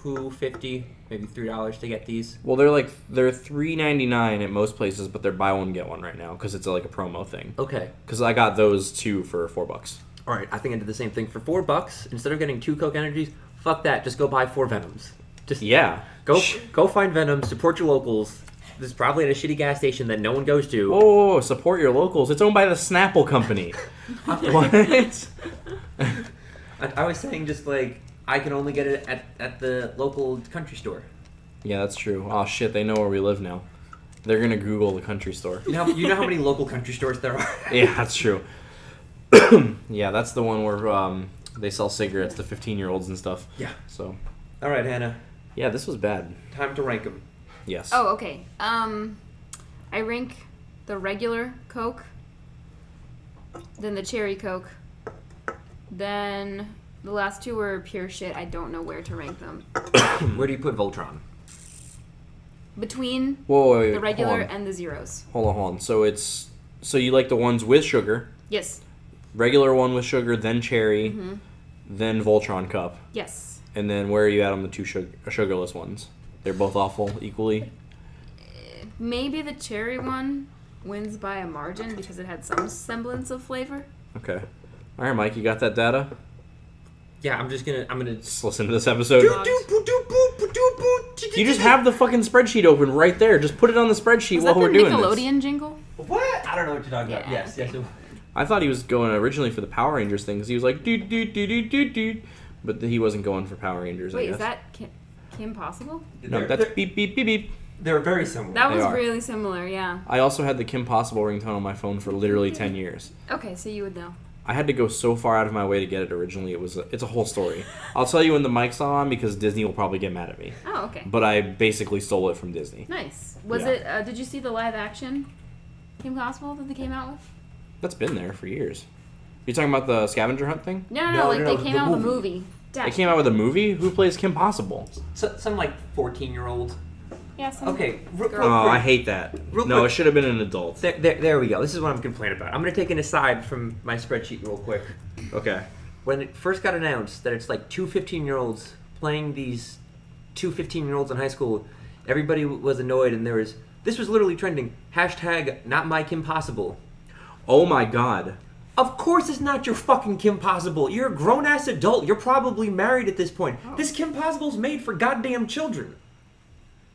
[SPEAKER 1] $2.50, maybe $3 to get these.
[SPEAKER 2] Well, they're $3.99 at most places, but they're buy one get one right now because it's like a promo thing.
[SPEAKER 1] Okay.
[SPEAKER 2] Because I got those 2 for $4.
[SPEAKER 1] All right, I think I did the same thing. For $4, instead of getting 2 Coke Energies, fuck that. Just go buy 4 Venoms. Just
[SPEAKER 2] Yeah.
[SPEAKER 1] go find Venoms. Support your locals. This is probably at a shitty gas station that no one goes to.
[SPEAKER 2] Oh, support your locals. It's owned by the Snapple Company. What?
[SPEAKER 1] I was saying just like I can only get it at the local country store.
[SPEAKER 2] Yeah, that's true. Oh shit, they know where we live now. They're gonna Google the country store.
[SPEAKER 1] You know how many local country stores there are?
[SPEAKER 2] Yeah, that's true. Yeah, that's the one where they sell cigarettes to 15-year-olds and stuff.
[SPEAKER 1] Yeah.
[SPEAKER 2] So,
[SPEAKER 1] All right, Hannah.
[SPEAKER 2] yeah, this was bad.
[SPEAKER 1] Time to rank them.
[SPEAKER 2] Yes.
[SPEAKER 3] Oh, okay. I rank the regular Coke, then the cherry Coke, then the last 2 were pure shit. I don't know where to rank them.
[SPEAKER 1] Where do you put Voltron?
[SPEAKER 3] Between
[SPEAKER 2] Whoa, wait,
[SPEAKER 3] the regular
[SPEAKER 2] hold on.
[SPEAKER 3] and the zeros.
[SPEAKER 2] Hold on. So you like the ones with sugar,
[SPEAKER 3] Yes.
[SPEAKER 2] regular one with sugar, then cherry,
[SPEAKER 3] Mm-hmm.
[SPEAKER 2] then Voltron cup,
[SPEAKER 3] Yes.
[SPEAKER 2] and then where are you at on the 2 sugarless ones? They're both awful equally.
[SPEAKER 3] Maybe the cherry one wins by a margin because it had some semblance of flavor.
[SPEAKER 2] Okay. All right, Mike, you got that data?
[SPEAKER 1] Yeah, I'm gonna.
[SPEAKER 2] Just listen to this episode.
[SPEAKER 3] Logged.
[SPEAKER 2] You just have the fucking spreadsheet open right there. Just put it on the spreadsheet
[SPEAKER 3] Was
[SPEAKER 2] while
[SPEAKER 3] that
[SPEAKER 2] we're
[SPEAKER 3] the
[SPEAKER 2] doing this.
[SPEAKER 3] Nickelodeon jingle?
[SPEAKER 1] What? I don't know what you're talking about.
[SPEAKER 3] Yeah.
[SPEAKER 1] Yes.
[SPEAKER 2] I thought he was going originally for the Power Rangers thing because he was like doo doo doo doo doo doo, but he wasn't going for Power Rangers. I
[SPEAKER 3] Wait,
[SPEAKER 2] guess.
[SPEAKER 3] is that Kim Possible?
[SPEAKER 2] No, that's beep beep beep beep.
[SPEAKER 1] They're very similar.
[SPEAKER 3] That
[SPEAKER 2] They
[SPEAKER 3] was
[SPEAKER 2] are.
[SPEAKER 3] really similar, yeah.
[SPEAKER 2] I also had the Kim Possible ringtone on my phone for literally 10 years.
[SPEAKER 3] Okay, so you would know.
[SPEAKER 2] I had to go so far out of my way to get it originally. It's a whole story. I'll tell you when the mic's on because Disney will probably get mad at me.
[SPEAKER 3] Oh, okay.
[SPEAKER 2] But I basically stole it from Disney.
[SPEAKER 3] Nice. Was
[SPEAKER 2] Yeah.
[SPEAKER 3] it, did you see the live action Kim Possible that they came out with?
[SPEAKER 2] That's been there for years. You talking about the scavenger hunt thing?
[SPEAKER 3] No, they came out with a movie.
[SPEAKER 2] They came out with a movie? Who plays Kim Possible?
[SPEAKER 1] Some like 14-year-old.
[SPEAKER 3] Yeah, some
[SPEAKER 1] Okay. Real
[SPEAKER 2] Oh,
[SPEAKER 1] quick.
[SPEAKER 2] I hate that.
[SPEAKER 1] Real
[SPEAKER 2] No,
[SPEAKER 1] quick.
[SPEAKER 2] it should have been an adult.
[SPEAKER 1] There we go. This is what I'm complaining about. I'm gonna take an aside from my spreadsheet real quick.
[SPEAKER 2] Okay.
[SPEAKER 1] When it first got announced that it's like 2 15-year-olds playing these 2 15-year-olds in high school, everybody was annoyed, and this was literally trending. Hashtag not my Kim Possible.
[SPEAKER 2] Oh my god.
[SPEAKER 1] Of course it's not your fucking Kim Possible. You're a grown-ass adult. You're probably married at this point.
[SPEAKER 3] Oh.
[SPEAKER 1] This Kim Possible's made for goddamn children.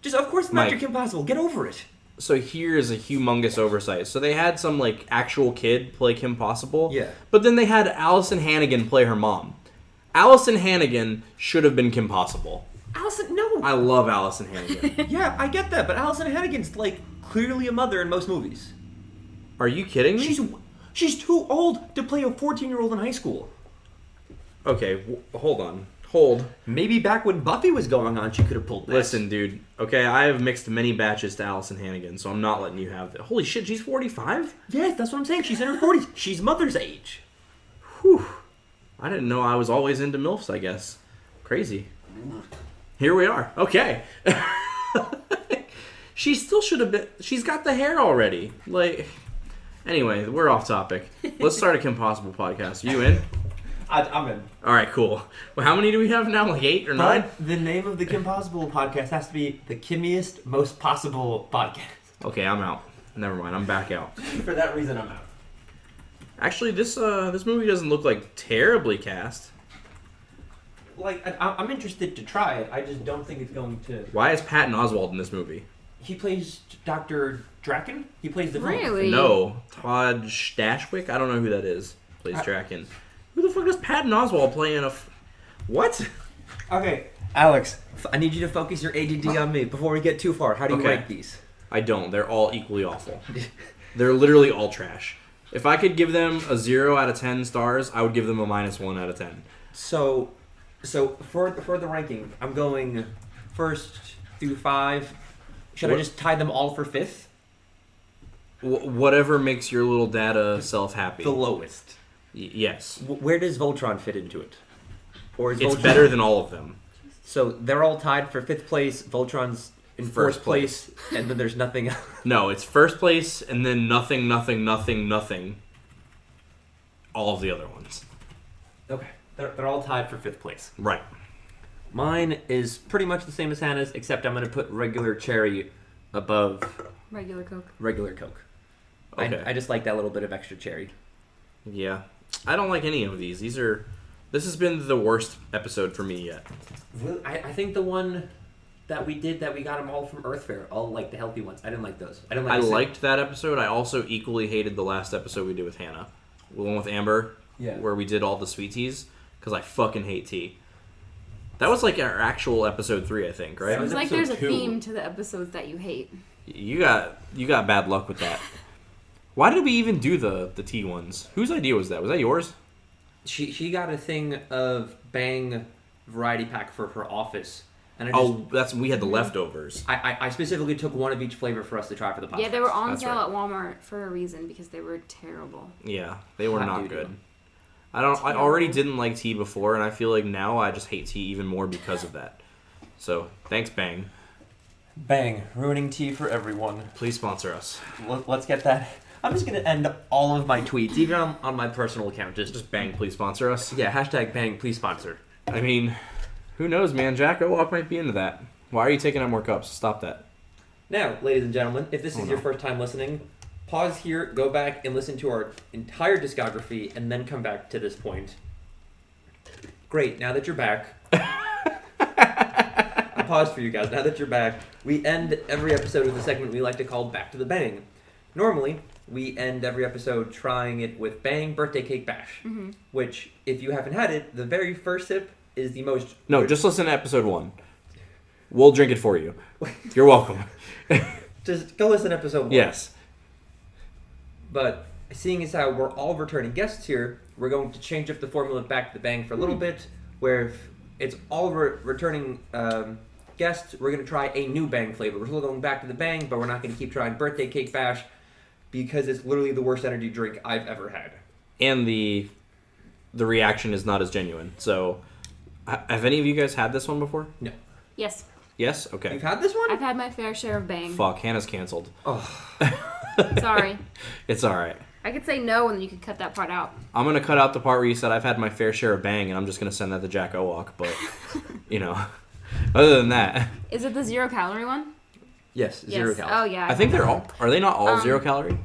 [SPEAKER 1] Just, of course it's not
[SPEAKER 2] Mike.
[SPEAKER 1] your Kim Possible. Get over it.
[SPEAKER 2] So here is a humongous oversight. So they had some like actual kid play Kim Possible.
[SPEAKER 1] Yeah.
[SPEAKER 2] But then they had Allison Hannigan play her mom. Allison Hannigan should have been Kim Possible.
[SPEAKER 1] Allison, no.
[SPEAKER 2] I love Allison Hannigan.
[SPEAKER 1] Yeah, I get that, but Allison Hannigan's like clearly a mother in most movies.
[SPEAKER 2] Are you kidding me?
[SPEAKER 1] She's too old to play a 14-year-old in high school.
[SPEAKER 2] Okay, hold on. Hold.
[SPEAKER 1] Maybe back when Buffy was going on, she could have pulled that.
[SPEAKER 2] Listen, dude. Okay, I have mixed many batches to Allison Hannigan, so I'm not letting you have that. Holy shit, she's 45?
[SPEAKER 1] Yes, that's what I'm saying. She's in her 40s. She's mother's age.
[SPEAKER 2] Whew. I didn't know I was always into MILFs, I guess. Crazy. Here we are. Okay. She still should have been... She's got the hair already. Like... Anyway, we're off topic. Let's start a Kim Possible podcast. Are you in?
[SPEAKER 1] I'm in.
[SPEAKER 2] All right, cool. Well, how many do we have now? Like 8 or 9?
[SPEAKER 1] But the name of the Kim Possible podcast has to be the Kimmiest Most Possible Podcast.
[SPEAKER 2] Okay, I'm out. Never mind. I'm back out.
[SPEAKER 1] For that reason, I'm out.
[SPEAKER 2] Actually, this movie doesn't look like terribly cast.
[SPEAKER 1] Like, I'm interested to try it. I just don't think it's going to...
[SPEAKER 2] Why is Patton Oswalt in this movie?
[SPEAKER 1] He plays Dr. Draken? He plays the villain.
[SPEAKER 3] Really?
[SPEAKER 2] No, Todd Stashwick. I don't know who that is. Plays Draken. Who the fuck does Patton Oswalt play in a? What?
[SPEAKER 1] Okay, Alex, I need you to focus your ADD on me before we get too far. How do you
[SPEAKER 2] Okay.
[SPEAKER 1] rank these?
[SPEAKER 2] I don't. They're all equally awful. They're literally all trash. If I could give them a 0 out of 10 stars, I would give them a -1 out of 10.
[SPEAKER 1] So for the ranking, I'm going 1st through 5. Should I
[SPEAKER 2] What?
[SPEAKER 1] just tie them all for 5th?
[SPEAKER 2] Whatever makes your little data self happy.
[SPEAKER 1] The lowest.
[SPEAKER 2] Yes.
[SPEAKER 1] Where does Voltron fit into it? Or is
[SPEAKER 2] It's
[SPEAKER 1] Voltron...
[SPEAKER 2] better than all of them.
[SPEAKER 1] So they're all tied for 5th place. Voltron's in
[SPEAKER 2] First
[SPEAKER 1] 4th place, and then there's nothing else.
[SPEAKER 2] No, it's first place and then nothing, nothing, nothing, nothing. All of the other ones.
[SPEAKER 1] Okay, they're all tied for 5th place.
[SPEAKER 2] Right.
[SPEAKER 1] Mine is pretty much the same as Hannah's, except I'm going to put regular cherry above
[SPEAKER 3] Regular Coke.
[SPEAKER 1] regular Coke.
[SPEAKER 2] Okay.
[SPEAKER 1] I just like that little bit of extra cherry.
[SPEAKER 2] Yeah. I don't like any of these. This has been the worst episode for me yet.
[SPEAKER 1] Really? I think the one that we got them all from Earth Fair, all like the healthy ones. I didn't like those. I
[SPEAKER 2] liked that episode. I also equally hated the last episode we did with Hannah. The one with Amber, where we did all the sweet teas, because I fucking hate tea. That was like our actual episode 3, I think, right?
[SPEAKER 3] It's like there's a theme to the episodes that you hate.
[SPEAKER 2] You got bad luck with that. Why did we even do the tea ones? Whose idea was that? Was that yours?
[SPEAKER 1] She got a thing of Bang variety pack for her office. And
[SPEAKER 2] we had the leftovers.
[SPEAKER 1] I specifically took one of each flavor for us to try for the podcast.
[SPEAKER 3] Yeah, they were on sale at Walmart for a reason, because they were terrible.
[SPEAKER 2] Yeah, they were not good. I already didn't like tea before, and I feel like now I just hate tea even more because of that. So, thanks, Bang.
[SPEAKER 1] Bang, ruining tea for everyone.
[SPEAKER 2] Please sponsor us.
[SPEAKER 1] Let's get that. I'm just going to end all of my tweets, even on my personal account. Just
[SPEAKER 2] Bang, please sponsor us.
[SPEAKER 1] Yeah, hashtag Bang, please sponsor.
[SPEAKER 2] I mean, who knows, man? Jack Owalk might be into that. Why are you taking out more cups? Stop that.
[SPEAKER 1] Now, ladies and gentlemen, if this is your first time listening, pause here, go back, and listen to our entire discography, and then come back to this point. Great, now that you're back... I paused for you guys. Now that you're back, we end every episode with a segment we like to call Back to the Bang. Normally, we end every episode trying it with Bang Birthday Cake Bash, which, if you haven't had it, the very first sip is the most...
[SPEAKER 2] No, just listen to episode 1. We'll drink it for you. You're welcome.
[SPEAKER 1] Just go listen to episode 1.
[SPEAKER 2] Yes.
[SPEAKER 1] But seeing as how we're all returning guests here, we're going to change up the formula of Back to the Bang for a little bit, where if it's all returning guests, we're going to try a new Bang flavor. We're still going back to the Bang, but we're not going to keep trying Birthday Cake Bash, because it's literally the worst energy drink I've ever had.
[SPEAKER 2] And the reaction is not as genuine. So, have any of you guys had this one before?
[SPEAKER 1] No.
[SPEAKER 3] Yes.
[SPEAKER 2] Yes? Okay.
[SPEAKER 1] You've had this one?
[SPEAKER 3] I've had my fair share of Bang.
[SPEAKER 2] Fuck, Hannah's canceled.
[SPEAKER 1] Oh.
[SPEAKER 3] Sorry.
[SPEAKER 2] It's alright.
[SPEAKER 3] I could say no, and then you could cut that part out.
[SPEAKER 2] I'm going to cut out the part where you said I've had my fair share of Bang, and I'm just going to send that to Jack Owalk, but, other than that.
[SPEAKER 3] Is it the 0-calorie one?
[SPEAKER 1] Yes, 0 calories.
[SPEAKER 3] Oh, yeah.
[SPEAKER 2] I think they're all... Are they not all 0 calorie?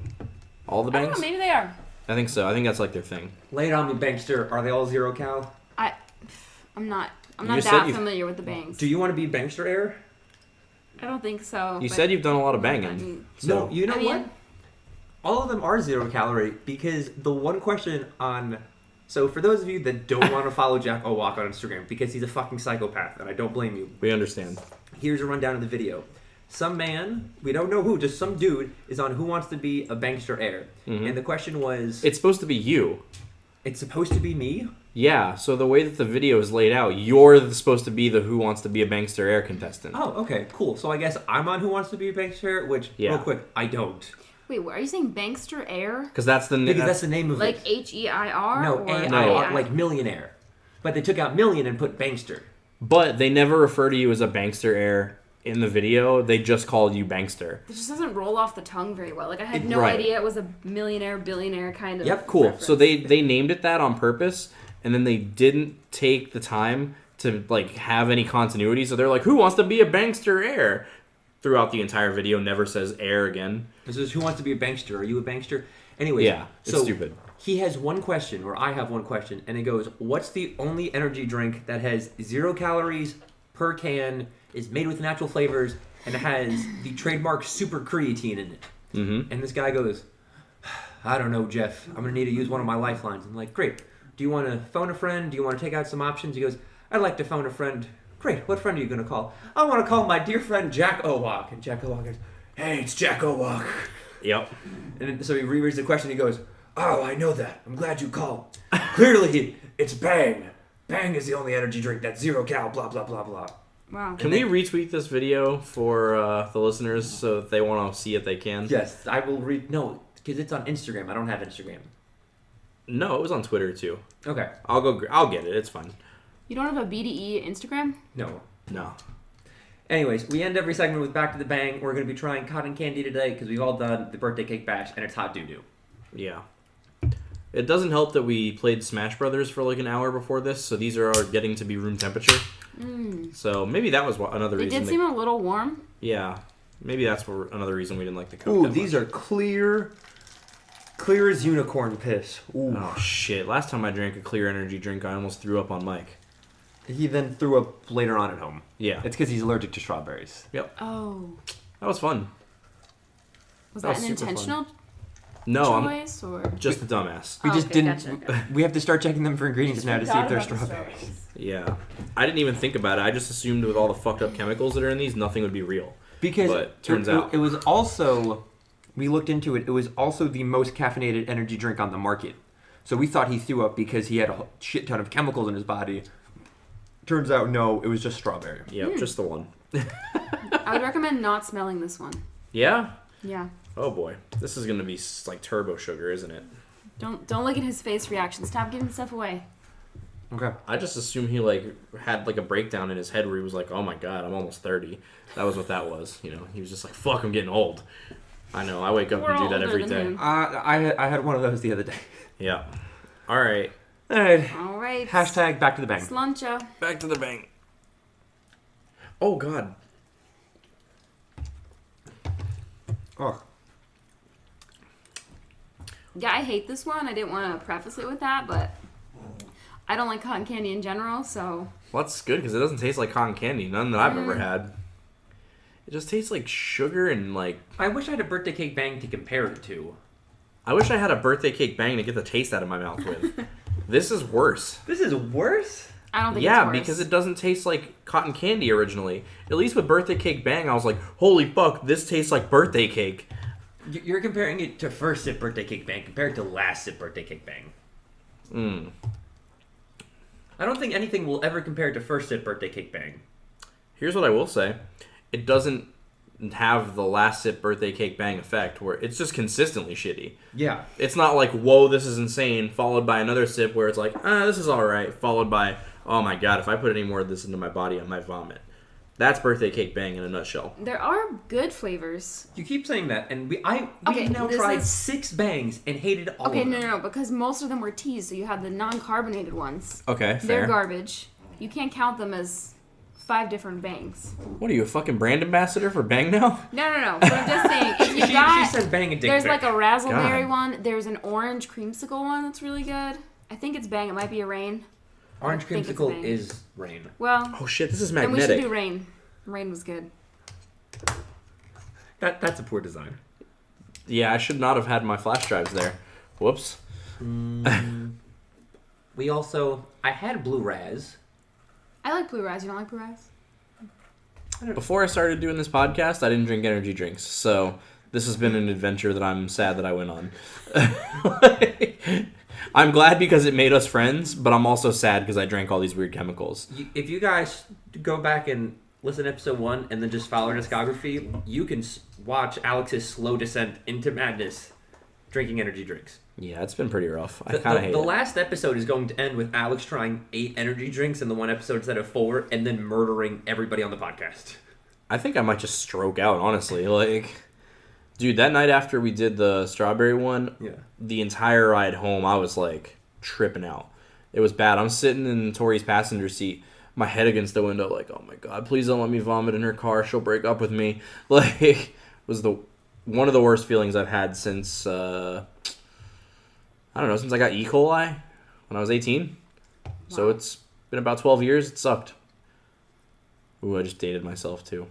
[SPEAKER 2] All the
[SPEAKER 3] I don't
[SPEAKER 2] Bangs?
[SPEAKER 3] know, maybe they are.
[SPEAKER 2] I think so. I think that's like their thing.
[SPEAKER 1] Lay it on me, Bangster. Are they all 0 cal?
[SPEAKER 3] I'm not
[SPEAKER 2] You
[SPEAKER 3] that familiar with the Bangs.
[SPEAKER 1] Do you want to be Bangster Air?
[SPEAKER 3] I don't think so.
[SPEAKER 2] You said you've done a lot of banging.
[SPEAKER 3] I mean,
[SPEAKER 2] So.
[SPEAKER 1] No, you know what? All of them are 0 calorie, because the one question on... So for those of you that don't want to follow Jack Owalk on Instagram, because he's a fucking psychopath, and I don't blame you.
[SPEAKER 2] We understand.
[SPEAKER 1] Here's a rundown of the video. Some man, we don't know who, just some dude, is on Who Wants to Be a Bangster Air.
[SPEAKER 2] Mm-hmm.
[SPEAKER 1] And the question was...
[SPEAKER 2] It's supposed to be you.
[SPEAKER 1] It's supposed to be me?
[SPEAKER 2] Yeah, so the way that the video is laid out, you're supposed to be the Who Wants to Be a Bangster Air contestant.
[SPEAKER 1] Oh, okay, cool. So I guess I'm on Who Wants to Be a Bangster Air, which, real quick, I don't.
[SPEAKER 3] Wait, are you saying Bangster Air?
[SPEAKER 2] Because that's the
[SPEAKER 1] Because that's the name of
[SPEAKER 3] like
[SPEAKER 1] it.
[SPEAKER 3] H-E-I-R?
[SPEAKER 1] No,
[SPEAKER 3] or
[SPEAKER 1] A-I-R, like millionaire. But they took out million and put Bangster.
[SPEAKER 2] But they never refer to you as a Bangster Air in the video. They just called you Bangster.
[SPEAKER 3] It just doesn't roll off the tongue very well. Like, I had no idea it was a millionaire, billionaire kind of...
[SPEAKER 1] Yep,
[SPEAKER 2] cool.
[SPEAKER 3] reference.
[SPEAKER 2] So they named it that on purpose, and then they didn't take the time to, like, have any continuity. So they're like, Who Wants to Be a Bangster Air? Throughout the entire video, never says air again.
[SPEAKER 1] This is Who Wants to Be a Bangster? Are you a Bangster? Anyway,
[SPEAKER 2] yeah, it's stupid.
[SPEAKER 1] He has one question, or I have one question, and it goes, what's the only energy drink that has 0 calories per can, is made with natural flavors, and has the trademark super creatine in it?
[SPEAKER 2] Mm-hmm.
[SPEAKER 1] And this guy goes, I don't know, Jeff. I'm going to need to use one of my lifelines. I'm like, great. Do you want to phone a friend? Do you want to take out some options? He goes, I'd like to phone a friend. Great, what friend are you going to call? I want to call my dear friend Jack Owalk. And Jack Owalk goes, hey, it's Jack Owalk.
[SPEAKER 2] Yep.
[SPEAKER 1] And so he rereads the question. He goes, oh, I know that. I'm glad you called. Clearly, it's Bang. Bang is the only energy drink that's 0 cal, blah, blah, blah, blah.
[SPEAKER 3] Wow.
[SPEAKER 2] Can we retweet this video for the listeners so if they want to see it, they can?
[SPEAKER 1] Yes, I will read. No, because it's on Instagram. I don't have Instagram.
[SPEAKER 2] No, it was on Twitter, too.
[SPEAKER 1] Okay.
[SPEAKER 2] I'll get it. It's fine.
[SPEAKER 3] You don't have a BDE Instagram?
[SPEAKER 1] No.
[SPEAKER 2] No.
[SPEAKER 1] Anyways, we end every segment with Back to the Bang. We're going to be trying cotton candy today because we've all done the birthday cake bash, and it's hot doo-doo.
[SPEAKER 2] Yeah. It doesn't help that we played Smash Brothers for like an hour before this, so these are getting to be room temperature. So maybe that was another reason.
[SPEAKER 3] They did seem a little warm.
[SPEAKER 2] Yeah. Maybe that's another reason we didn't like the Coke.
[SPEAKER 1] Ooh, these are clear Clear as unicorn piss. Ooh.
[SPEAKER 2] Oh shit! Last time I drank a clear energy drink, I almost threw up on Mike.
[SPEAKER 1] He then threw up later on at home.
[SPEAKER 2] Yeah.
[SPEAKER 1] It's because he's allergic to strawberries.
[SPEAKER 2] Yep.
[SPEAKER 3] Oh.
[SPEAKER 2] That was fun.
[SPEAKER 3] Was
[SPEAKER 2] That
[SPEAKER 3] that
[SPEAKER 2] was
[SPEAKER 3] an
[SPEAKER 2] super
[SPEAKER 3] intentional
[SPEAKER 2] No, I'm
[SPEAKER 3] choice or?
[SPEAKER 2] just a dumbass.
[SPEAKER 1] We
[SPEAKER 3] Oh,
[SPEAKER 1] just
[SPEAKER 3] okay,
[SPEAKER 1] didn't.
[SPEAKER 3] gotcha.
[SPEAKER 1] We have to start checking them for ingredients now to see if
[SPEAKER 5] Forgot
[SPEAKER 1] they're
[SPEAKER 5] about the
[SPEAKER 1] strawberries.
[SPEAKER 2] Yeah. I didn't even think about it. I just assumed with all the fucked up chemicals that are in these, nothing would be real.
[SPEAKER 1] Because
[SPEAKER 2] But turns out-
[SPEAKER 1] it was also, we looked into it, it was also the most caffeinated energy drink on the market. So we thought he threw up because he had a shit ton of chemicals in his body. Turns out, no, it was just strawberry.
[SPEAKER 2] Yeah, just the one.
[SPEAKER 3] I would recommend not smelling this one.
[SPEAKER 2] Yeah?
[SPEAKER 3] Yeah.
[SPEAKER 2] Oh boy. This is gonna be like turbo sugar, isn't it?
[SPEAKER 3] Don't look at his face reaction. Stop giving stuff away.
[SPEAKER 1] Okay.
[SPEAKER 2] I just assumed he like had like a breakdown in his head where he was like, "Oh my god, I'm almost 30." That was what that was. You know, he was just like, "Fuck, I'm getting old." I know. I wake up
[SPEAKER 3] We're
[SPEAKER 2] and do
[SPEAKER 3] all
[SPEAKER 2] that
[SPEAKER 3] older
[SPEAKER 2] every
[SPEAKER 3] than
[SPEAKER 2] day.
[SPEAKER 3] him.
[SPEAKER 1] I had one of those the other day.
[SPEAKER 2] Yeah. All right.
[SPEAKER 1] All right.
[SPEAKER 3] All right.
[SPEAKER 1] Hashtag back to the bang.
[SPEAKER 3] Sluncha.
[SPEAKER 2] Back to the bang. Oh god.
[SPEAKER 1] Oh.
[SPEAKER 3] Yeah, I hate this one. I didn't want to preface it with that, but I don't like cotton candy in general, so
[SPEAKER 2] Well, that's good because it doesn't taste like cotton candy. None that I've ever had. It just tastes like sugar and like.
[SPEAKER 1] I wish I had a birthday cake bang to compare it to.
[SPEAKER 2] I wish I had a birthday cake bang to get the taste out of my mouth with. This is worse.
[SPEAKER 1] This is worse?
[SPEAKER 3] I don't think
[SPEAKER 2] Yeah,
[SPEAKER 3] it's worse.
[SPEAKER 2] because it doesn't taste like cotton candy originally. At least with birthday cake bang, I was like, holy fuck, this tastes like birthday cake.
[SPEAKER 1] You're comparing it to first sip birthday cake bang compared to last sip birthday cake bang.
[SPEAKER 2] Mm.
[SPEAKER 1] I don't think anything will ever compare to first sip birthday cake bang.
[SPEAKER 2] Here's what I will say. It doesn't have the last sip birthday cake bang effect where it's just consistently shitty.
[SPEAKER 1] Yeah.
[SPEAKER 2] It's not like, whoa, this is insane, followed by another sip where it's like, this is alright, followed by, oh my god, if I put any more of this into my body, I might vomit. That's birthday cake bang in a nutshell.
[SPEAKER 3] There are good flavors.
[SPEAKER 1] You keep saying that, and we've now
[SPEAKER 3] this
[SPEAKER 1] tried
[SPEAKER 3] is-
[SPEAKER 1] 6 bangs and hated all
[SPEAKER 3] Okay,
[SPEAKER 1] of them.
[SPEAKER 3] no, because most of them were teas, so you had the non-carbonated ones.
[SPEAKER 2] Okay,
[SPEAKER 3] They're
[SPEAKER 2] fair.
[SPEAKER 3] garbage. You can't count them as 5 different bangs.
[SPEAKER 2] What are you, a fucking brand ambassador for Bang now?
[SPEAKER 3] No. But I'm just saying, if you
[SPEAKER 1] She
[SPEAKER 3] got,
[SPEAKER 1] says bang and dick
[SPEAKER 3] there's
[SPEAKER 1] bang.
[SPEAKER 3] like a raspberry
[SPEAKER 2] God.
[SPEAKER 3] one. There's an orange creamsicle one that's really good. I think it's Bang. It might be a Rain.
[SPEAKER 1] Orange
[SPEAKER 3] I think it's
[SPEAKER 1] creamsicle
[SPEAKER 3] bang.
[SPEAKER 1] is rain.
[SPEAKER 3] Well,
[SPEAKER 2] Oh shit, this is
[SPEAKER 3] then we should
[SPEAKER 2] magnetic.
[SPEAKER 3] do Rain. Rain was good.
[SPEAKER 1] That's a poor design.
[SPEAKER 2] Yeah, I should not have had my flash drives there. Whoops.
[SPEAKER 1] We also, I had blue raz.
[SPEAKER 3] I like Blue Raz. You don't like Blue Raz?
[SPEAKER 2] Before I started doing this podcast, I didn't drink energy drinks, so this has been an adventure that I'm sad that I went on. I'm glad because it made us friends, but I'm also sad because I drank all these weird chemicals.
[SPEAKER 1] If you guys go back and listen to episode 1 and then just follow our discography, you can watch Alex's slow descent into madness drinking energy drinks.
[SPEAKER 2] Yeah, it's been pretty rough. I
[SPEAKER 1] The,
[SPEAKER 2] kind of
[SPEAKER 1] the,
[SPEAKER 2] hate
[SPEAKER 1] the
[SPEAKER 2] it.
[SPEAKER 1] last episode is going to end with Alex trying 8 energy drinks in the one episode instead of 4 and then murdering everybody on the podcast.
[SPEAKER 2] I think I might just stroke out, honestly. Like, dude, that night after we did the strawberry one,
[SPEAKER 1] Yeah.
[SPEAKER 2] the entire ride home, I was like tripping out. It was bad. I'm sitting in Tori's passenger seat, my head against the window, like, oh my god, please don't let me vomit in her car. She'll break up with me. Like, it was one of the worst feelings I've had since I don't know, since I got E. coli when I was 18. So
[SPEAKER 3] Wow.
[SPEAKER 2] it's been about 12 years. It sucked. Ooh, I just dated myself too.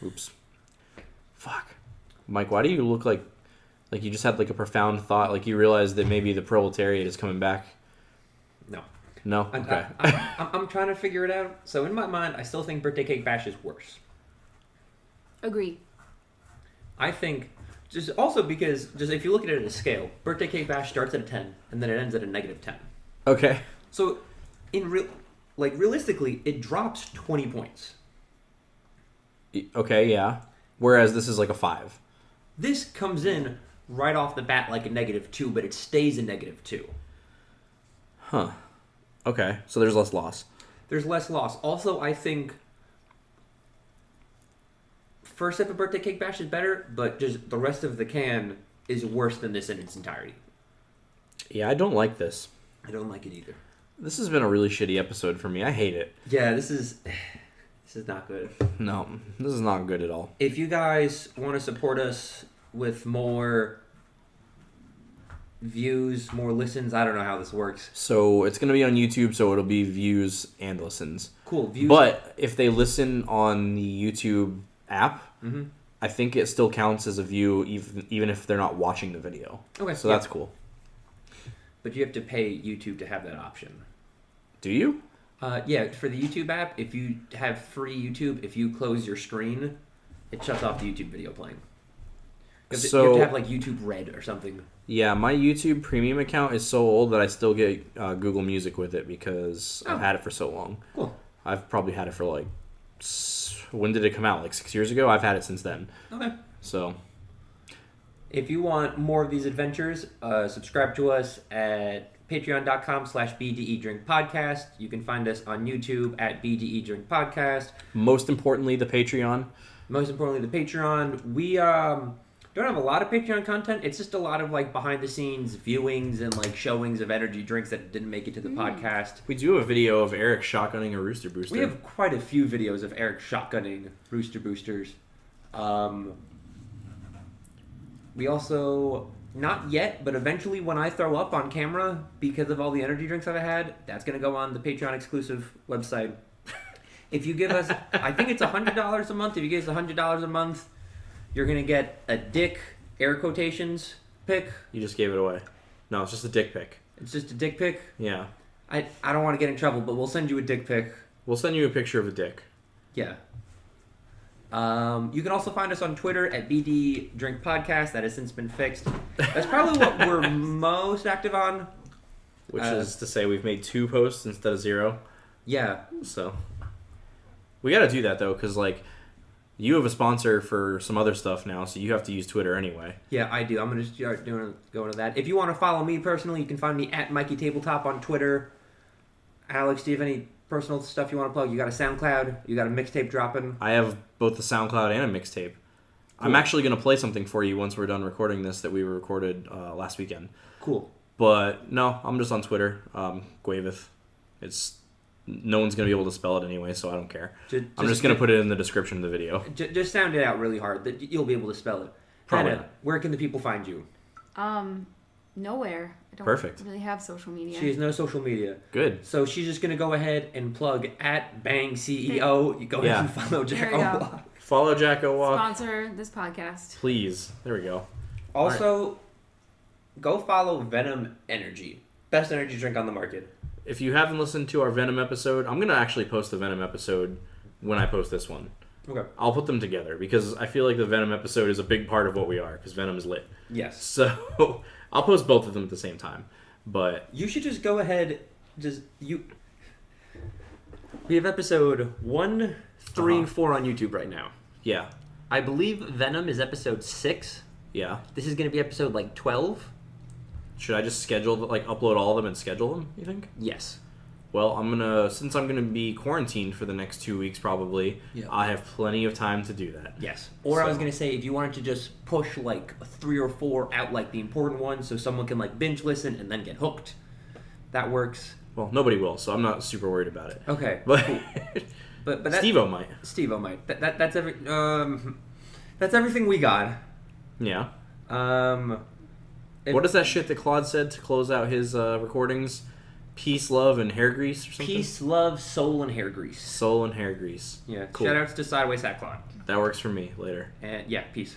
[SPEAKER 2] Oops. Fuck. Mike, why do you look like you just had like a profound thought, like you realized that maybe the proletariat is coming back?
[SPEAKER 1] No.
[SPEAKER 2] No? Okay.
[SPEAKER 1] I'm trying to figure it out. So in my mind, I still think Birthday Cake Bash is worse.
[SPEAKER 3] Agree.
[SPEAKER 1] I think, just also because, just if you look at it at a scale, Birthday Cake Bash starts at a 10, and then it ends at a negative 10.
[SPEAKER 2] Okay.
[SPEAKER 1] So, realistically, it drops 20 points.
[SPEAKER 2] Okay, yeah. Whereas this is like a 5.
[SPEAKER 1] This comes in right off the bat like a negative 2, but it stays a negative 2.
[SPEAKER 2] Huh. Okay, so there's less loss.
[SPEAKER 1] There's less loss. Also, I think first sip of Birthday Cake Bash is better, but just the rest of the can is worse than this in its entirety.
[SPEAKER 2] Yeah, I don't like this.
[SPEAKER 1] I don't like it either.
[SPEAKER 2] This has been a really shitty episode for me. I hate it.
[SPEAKER 1] Yeah, this is not good.
[SPEAKER 2] No, this is not good at all.
[SPEAKER 1] If you guys want to support us with more views, more listens. I don't know how this works.
[SPEAKER 2] So it's going to be on YouTube, so it'll be views and listens.
[SPEAKER 1] Cool. Views.
[SPEAKER 2] But if they listen on the YouTube app,
[SPEAKER 1] Mm-hmm.
[SPEAKER 2] I think it still counts as a view, even if they're not watching the video.
[SPEAKER 1] Okay.
[SPEAKER 2] So that's cool.
[SPEAKER 1] But you have to pay YouTube to have that option.
[SPEAKER 2] Do you?
[SPEAKER 1] Yeah, for the YouTube app, if you have free YouTube, if you close your screen, it shuts off the YouTube video playing. You have to have like YouTube Red or something.
[SPEAKER 2] Yeah, my YouTube Premium account is so old that I still get Google Music with it because I've had it for so long.
[SPEAKER 1] Cool.
[SPEAKER 2] I've probably had it for like... When did it come out? Like 6 years ago? I've had it since then.
[SPEAKER 1] Okay.
[SPEAKER 2] So...
[SPEAKER 1] If you want more of these adventures, subscribe to us at patreon.com/BDE Drink Podcast. You can find us on YouTube at BDE Drink Podcast.
[SPEAKER 2] Most importantly, the Patreon.
[SPEAKER 1] Most importantly, the Patreon. We don't have a lot of Patreon content. It's just a lot of like behind the scenes viewings and like showings of energy drinks that didn't make it to the podcast.
[SPEAKER 2] We do have a video of Eric shotgunning a Rooster Booster.
[SPEAKER 1] We have quite a few videos of Eric shotgunning Rooster Boosters. We also, not yet, but eventually when I throw up on camera because of all the energy drinks I've had, that's going to go on the Patreon exclusive website. If you give us, I think it's $100 a month. If you give us $100 a month, you're going to get a dick, air quotations, pic.
[SPEAKER 2] You just gave it away. No, it's just a dick pic.
[SPEAKER 1] It's just a dick pic.
[SPEAKER 2] Yeah.
[SPEAKER 1] I don't want to get in trouble, but we'll send you a dick pic.
[SPEAKER 2] We'll send you a picture of a dick.
[SPEAKER 1] Yeah. You can also find us on Twitter at BD Drink Podcast. That has since been fixed. That's probably what we're most active on.
[SPEAKER 2] Which is to say we've made 2 posts instead of 0.
[SPEAKER 1] Yeah.
[SPEAKER 2] So we got to do that though, because like you have a sponsor for some other stuff now, so you have to use Twitter anyway.
[SPEAKER 1] Yeah, I do. I'm going to start going to that. If you want to follow me personally, you can find me at Mikey Tabletop on Twitter. Alex, do you have any personal stuff you want to plug? You got a SoundCloud? You got a mixtape dropping?
[SPEAKER 2] I have both the SoundCloud and a mixtape. Cool. I'm actually going to play something for you once we're done recording this that we recorded last weekend.
[SPEAKER 1] Cool.
[SPEAKER 2] But no, I'm just on Twitter. Guavith. No one's going to be able to spell it anyway, so I don't care. I'm just going to put it in the description of the video.
[SPEAKER 1] Just sound it out really hard. That you'll be able to spell it.
[SPEAKER 2] Probably.
[SPEAKER 1] Hannah, where can the people find you?
[SPEAKER 3] Nowhere. I don't
[SPEAKER 2] Perfect.
[SPEAKER 3] really have social media.
[SPEAKER 1] She has no social media.
[SPEAKER 2] Good.
[SPEAKER 1] So she's just going to go ahead and plug at Bang CEO. You go ahead and follow Jack O'Walk.
[SPEAKER 2] Follow Jack O'Walk.
[SPEAKER 3] Sponsor this podcast.
[SPEAKER 2] Please. There we go.
[SPEAKER 1] Also, go follow Venom Energy. Best energy drink on the market.
[SPEAKER 2] If you haven't listened to our Venom episode, I'm going to actually post the Venom episode when I post this one.
[SPEAKER 1] Okay.
[SPEAKER 2] I'll put them together because I feel like the Venom episode is a big part of what we are because Venom is lit.
[SPEAKER 1] Yes.
[SPEAKER 2] So I'll post both of them at the same time. But
[SPEAKER 1] you should just go ahead. We have episode 1, 3, and 4 on YouTube right now.
[SPEAKER 2] Yeah.
[SPEAKER 1] I believe Venom is episode 6.
[SPEAKER 2] Yeah.
[SPEAKER 1] This is going to be episode 12.
[SPEAKER 2] Should I just upload all of them and schedule them, you think?
[SPEAKER 1] Yes.
[SPEAKER 2] Well, since I'm gonna be quarantined for the next 2 weeks probably, I have plenty of time to do that.
[SPEAKER 1] Yes. Or I was gonna say, if you wanted to just push 3 or 4 out the important ones so someone can binge listen and then get hooked, that works.
[SPEAKER 2] Well, nobody will, so I'm not super worried about it.
[SPEAKER 1] Okay.
[SPEAKER 2] But
[SPEAKER 1] cool. but
[SPEAKER 2] Steve-O might.
[SPEAKER 1] Steve-O might. That's everything we got.
[SPEAKER 2] Yeah. What is that shit that Claude said to close out his recordings? Peace, love, and hair grease or something?
[SPEAKER 1] Peace, love, soul, and hair grease.
[SPEAKER 2] Soul and hair grease.
[SPEAKER 1] Yeah.
[SPEAKER 2] Cool.
[SPEAKER 1] Shout outs to Sideways Hat Claude.
[SPEAKER 2] That works for me later.
[SPEAKER 1] And yeah, peace.